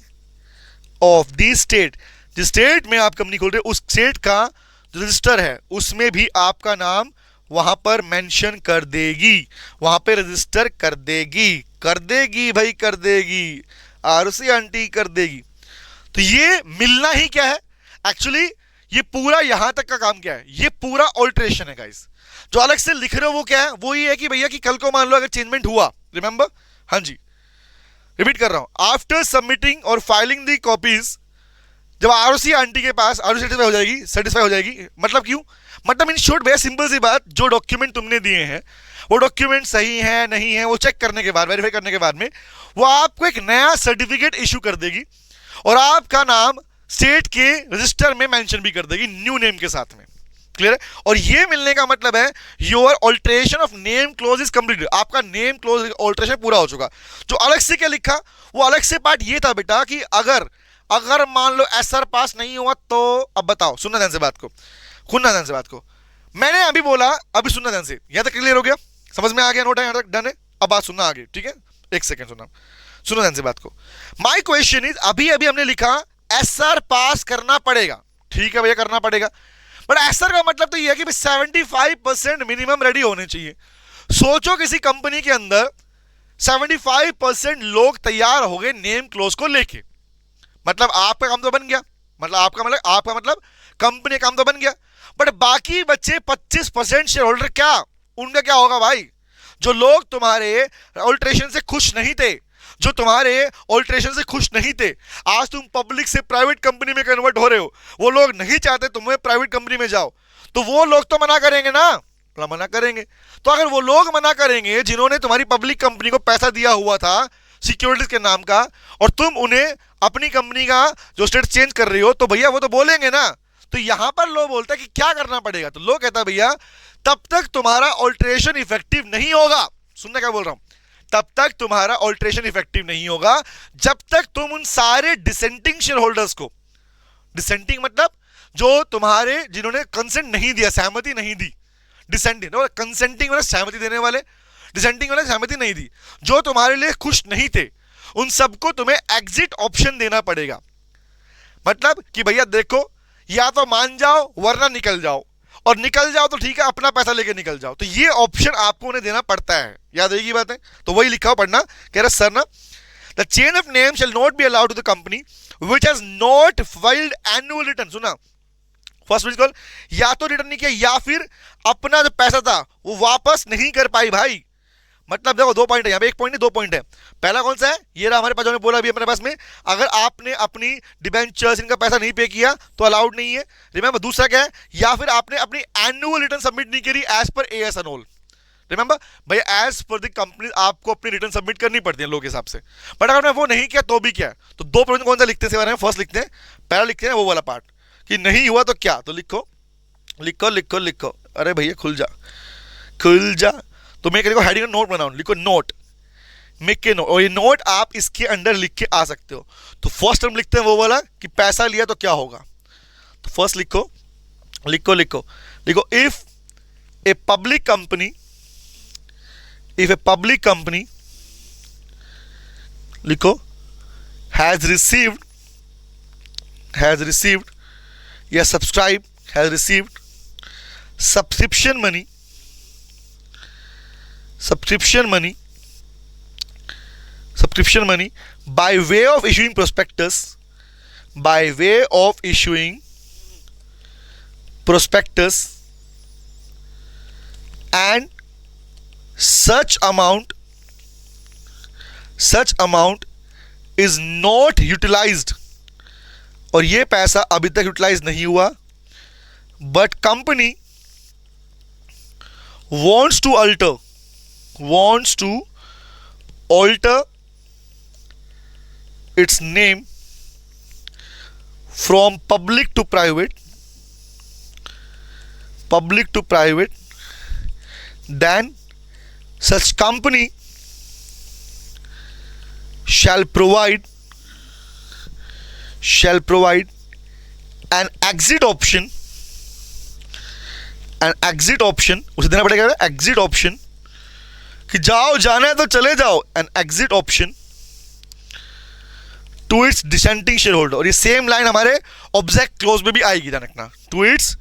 of the state. जिस स्टेट में आप कंपनी खोल रहे हो उस स्टेट का जो रजिस्टर है उसमें भी आपका नाम वहां पर मेंशन कर देगी, वहां पे रजिस्टर कर देगी भाई, कर देगी, आरुषि आंटी कर देगी. तो ये मिलना ही क्या है एक्चुअली, ये पूरा यहां तक का काम क्या है, ये पूरा ऑल्ट्रेशन है गाइस. जो अलग से लिख रहे हो वो क्या है, वो ये है कि भैया कि कल को मान लो अगर चेंजमेंट हुआ, रिमेंबर, हाँ जी रिपीट कर रहा हूं, आफ्टर सबमिटिंग और फाइलिंग दी कॉपीज, जब आरुषि आंटी के पास आरुषि सेटिस्फाई हो जाएगी, मतलब क्यों, मतलब इन शॉर्ट भैया सिंपल सी बात, जो डॉक्यूमेंट तुमने दिए हैं वो डॉक्यूमेंट सही है नहीं है वो चेक करने के बाद, वेरीफाई करने के बाद में वो आपको एक नया सर्टिफिकेट इशू कर देगी और आपका नाम स्टेट के रजिस्टर में मेंशन भी कर देगी न्यू नेम के साथ में. क्लियर है. और ये मिलने का मतलब है your alteration of name close is complete, आपका नेम क्लोज ऑल्ट्रेशन पूरा हो चुका. जो अलग से क्या लिखा, वो अलग से पार्ट ये था बेटा कि अगर मान लो एसआर पास नहीं हुआ तो, अब बताओ, सुनना ध्यान से बात को, खुलना ध्यान से बात को. मैंने अभी बोला, अभी सुनना ध्यान से, यहां तक क्लियर हो गया, समझ में आ गया, नोट है यहां तक, डन है. अब बात सुनना आगे, ठीक है, एक सेकेंड सुनो ध्यान से बात को. माई क्वेश्चन इज, अभी हमने लिखा एसआर पास करना पड़ेगा, ठीक है भैया करना पड़ेगा, बट एसआर का मतलब तो ये है कि 75% मिनिमम रेडी होने चाहिए. सोचो किसी कंपनी के अंदर 75% लोग तैयार हो गए नेम क्लोज को लेके, मतलब आपका काम तो बन गया, मतलब आपका मतलब कंपनी का काम तो बन गया, बट बाकी बच्चे 25% शेयर होल्डर, क्या उनका क्या होगा भाई, जो लोग तुम्हारे ऑल्ट्रेशन से खुश नहीं थे, जो तुम्हारे ऑल्ट्रेशन से खुश नहीं थे, आज तुम पब्लिक से प्राइवेट कंपनी में कन्वर्ट हो रहे हो, वो लोग नहीं चाहते तुम्हें प्राइवेट कंपनी में जाओ, तो वो लोग तो मना करेंगे ना, मना करेंगे. तो अगर वो लोग मना करेंगे जिन्होंने तुम्हारी पब्लिक कंपनी को पैसा दिया हुआ था सिक्योरिटीज के नाम का, और तुम उन्हें अपनी कंपनी का जो स्टेट चेंज कर रही हो, तो भैया वो तो बोलेंगे ना. तो यहां पर लोग बोलता है कि क्या करना पड़ेगा, तो लोग कहता है भैया तब तक तुम्हारा ऑल्ट्रेशन इफेक्टिव नहीं होगा. सुनना क्या बोल रहा हूं, तब तक तुम्हारा ऑल्ट्रेशन इफेक्टिव नहीं होगा जब तक तुम उन सारे डिसेंटिंग शेयर होल्डर्स को, डिसेंटिंग मतलब जो तुम्हारे जिन्होंने कंसेंट नहीं दिया, सहमति नहीं दी, डिसेंटिंग कंसेंटिंग वाले सहमति देने वाले, डिसेंटिंग वाले सहमति नहीं दी, जो तुम्हारे लिए खुश नहीं थे, उन सबको तुम्हें एग्जिट ऑप्शन देना पड़ेगा. मतलब कि भैया देखो, या तो मान जाओ वरना निकल जाओ, और निकल जाओ तो ठीक है अपना पैसा लेके निकल जाओ. तो ये ऑप्शन आपको उन्हें देना पड़ता है, याद रहेगी बात है. तो वही लिखा हो पढ़ना, कह रहा सर ना, the change of name shall not be allowed to the company which has not filed annual return. सुना, फर्स्ट प्रिंसिपल, या तो रिटर्न नहीं किया या फिर अपना जो पैसा था वो वापस नहीं कर पाई भाई. मतलब देखो दो पॉइंट है यहाँ पे, एक पॉइंट नहीं दो पॉइंट है. पहला कौन सा है, ये रहा हमारे पास जो बोला अभी अपने पास में, अगर आपने अपनी डिबेंचर्स इनका पैसा नहीं पे किया तो अलाउड नहीं है. रिमेंबर दूसरा क्या है, या फिर आपने अपनी एनुअल रिटर्न सबमिट नहीं करी as per AS annual. Remember भैया एज पर द कंपनी आपको अपनी रिटर्न सबमिट करनी पड़ती है लोग के हिसाब से, बट अगर मैं वो नहीं किया तो भी क्या है. तो दो पॉइंट कौन सा लिखते हैं, फर्स्ट लिखते हैं, पहला लिखते हैं वो वाला पार्ट कि नहीं हुआ तो क्या, तो लिखो लिखो लिखो लिखो, अरे भैया खुल जा. तो मैं देखो हेडिंग नोट बनाऊं, लिखो नोट, मेक के नोट, और ये नोट आप इसके अंदर लिख के आ सकते हो. तो फर्स्ट टर्म लिखते हैं वो वाला कि पैसा लिया तो क्या होगा. तो फर्स्ट लिखो लिखो लिखो लिखो, इफ ए पब्लिक कंपनी लिखो हैज रिसीव्ड या subscribe has received subscription money by way of issuing prospectus and such amount is not utilized, और ये पैसा अभी तक यूटिलाइज नहीं हुआ, but company wants to alter its name from public to private then such company shall provide an exit option, उसे देना पड़ेगा एग्जिट ऑप्शन, कि जाओ, जाना है तो चले जाओ, an exit option to its dissenting shareholder. और ये सेम लाइन हमारे ऑब्जेक्ट क्लोज में भी आएगी, ध्यान रखना, to its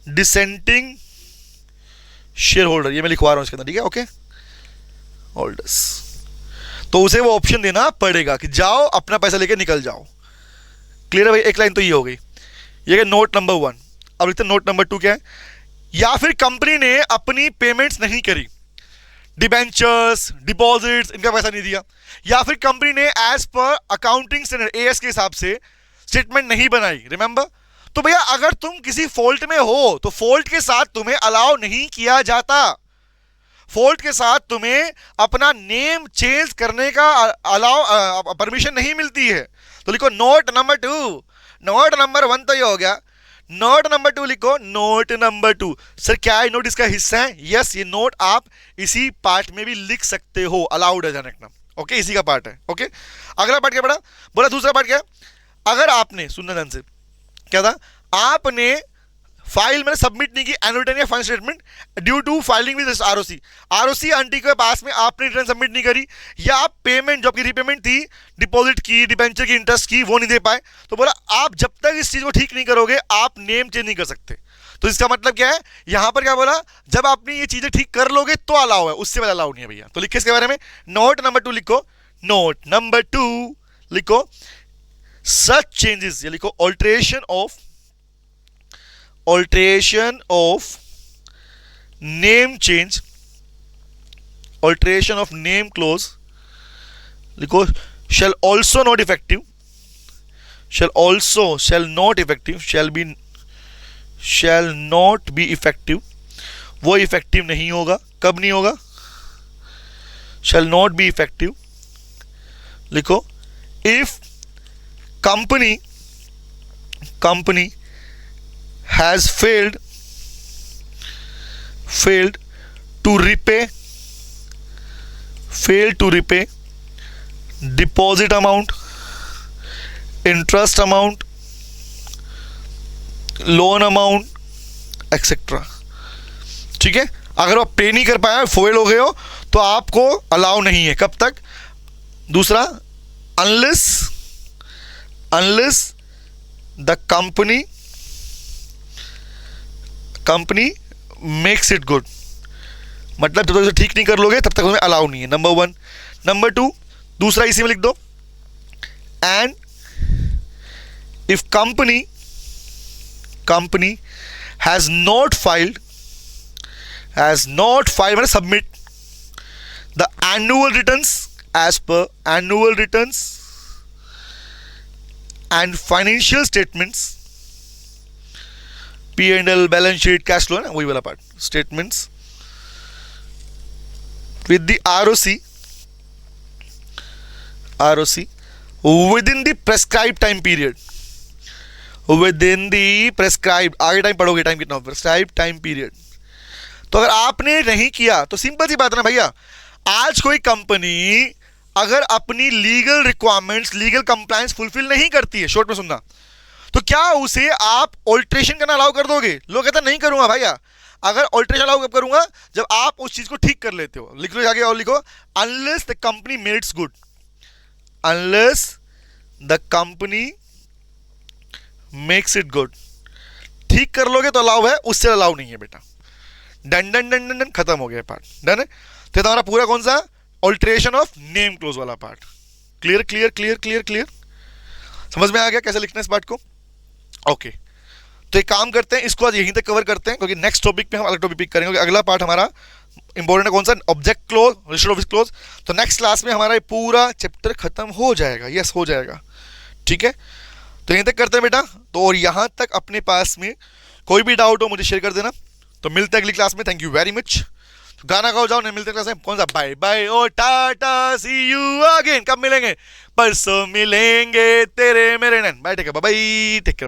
dissenting shareholder, ये मैं लिखवा रहा हूं इसके अंदर, ठीक है, ओके, होल्डर्स। तो उसे वो ऑप्शन देना पड़ेगा कि जाओ अपना पैसा लेके निकल जाओ। क्लियर है भाई? एक लाइन तो ये हो गई, ये नोट नंबर 1। अब लिखते हैं नोट नंबर 2 क्या है, या फिर कंपनी ने अपनी पेमेंट्स नहीं करी, डिबेंचर्स, डिपॉजिट्स, इनका पैसा नहीं दिया, या फिर कंपनी ने as per accounting standard as के हिसाब से स्टेटमेंट नहीं बनाई, रिमेंबर। तो भैया अगर तुम किसी फॉल्ट में हो तो फॉल्ट के साथ तुम्हें अलाउ नहीं किया जाता, फॉल्ट के साथ तुम्हें अपना नेम चेंज करने का अलाउ परमिशन नहीं मिलती है। तो लिखो नोट नंबर 2। नोट नंबर 1 तो ये हो गया, नोट नंबर 2 लिखो, नोट नंबर 2। सर क्या है नोट इसका हिस्सा है? यस, ये नोट आप इसी पार्ट में भी लिख सकते हो, अलाउड है, ध्यान रखना, ओके, इसी का पार्ट है, ओके। अगला पार्ट क्या पड़ा? बोला दूसरा पार्ट क्या है, अगर आपने, सुनना ध्यान से, क्या था, आपने फाइल मैंने सबमिट नहीं की एनुअल रिटर्न या final statement due to filing with ROC aunty के पास में आपने रिटर्न सबमिट नहीं करी, या आप पेमेंट जो आपकी रीपेमेंट थी, डिपॉजिट की, डिबेंचर की, इंटरेस्ट की, वो नहीं दे पाए, तो बोला आप जब तक इस चीज को ठीक नहीं करोगे आप नेम चेंज नहीं कर सकते। तो इसका मतलब क्या है, यहां पर क्या बोला, जब आपने ये चीजें ठीक कर लोगे तो अलाउ है, उससे पहले अलाउ नहीं है भैया। तो लिखे इसके बारे में, नोट नंबर 2 लिखो, नोट नंबर 2 लिखो, सच चेंजेस, ये लिखो, alteration of name change, alteration of name clause लिखो, shall also not effective, shall not be effective, वो इफेक्टिव नहीं होगा, कब नहीं होगा, shall not be effective लिखो, if company has failed to repay deposit amount, interest amount, loan amount, etcetera, ठीक है। अगर आप पे नहीं कर पाए, फेल हो गए हो, तो आपको अलाउ नहीं है, कब तक? दूसरा, unless the company makes it good, मतलब जब तक ठीक नहीं कर लोगे तब तक तुम्हें अलाउ नहीं है, नंबर 1। नंबर 2, दूसरा इसी में लिख दो, and if company has not filed मतलब submit the annual returns as per annual returns and financial statements, P&L, balance sheet, cash flow है ना, वही वाला part, statements with the ROC within the prescribe time period, आगे time पढ़ोगे, time कितना, prescribe time period. तो अगर आपने नहीं किया तो सिंपल सी बात है ना भैया, आज कोई कंपनी अगर अपनी legal requirements, legal compliance fulfil नहीं करती है, शॉर्ट में सुनना, तो क्या उसे आप ऑल्ट्रेशन करना अलाउ कर दोगे? लोग कहते हैं नहीं करूंगा भैया। अगर ऑल्ट्रेशन अलाउ कब करूंगा? जब आप उस चीज को ठीक कर लेते हो। लिख लो आगे और लिखो, unless the company makes good, unless the company makes it good, ठीक कर लोगे तो अलाउ है, उससे अलाउ नहीं है बेटा। Done done done done done, खत्म हो गया पार्ट, डन है। तो तुम्हारा पूरा कौन सा, ऑल्ट्रेशन ऑफ नेम क्लोज वाला part. Clear clear clear clear clear, समझ में आ गया कैसे लिखना है इस पार्ट को? ओके, तो एक काम करते हैं, इसको आज यहीं तक कवर करते हैं, क्योंकि नेक्स्ट टॉपिक पे हम अलग टॉपिक पिक करेंगे, क्योंकि अगला पार्ट हमारा इंपॉर्टेंट है, कौन सा, object close, register office close. तो नेक्स्ट क्लास में हमारा ये पूरा चैप्टर खत्म हो जाएगा, यस हो जाएगा, ठीक है। तो यहीं तक करते हैं बेटा। तो और यहाँ तक अपने पास में कोई भी डाउट हो मुझे शेयर कर देना। तो मिलते हैं अगली क्लास में, थैंक यू वेरी मच। गाना गाओ जाओ, नहीं मिलते क्लास में, कौन सा, bye bye oh tata see you again, कब मिलेंगे? परसों मिलेंगे तेरे मेरे नैन, bye, take care, bye bye, take care.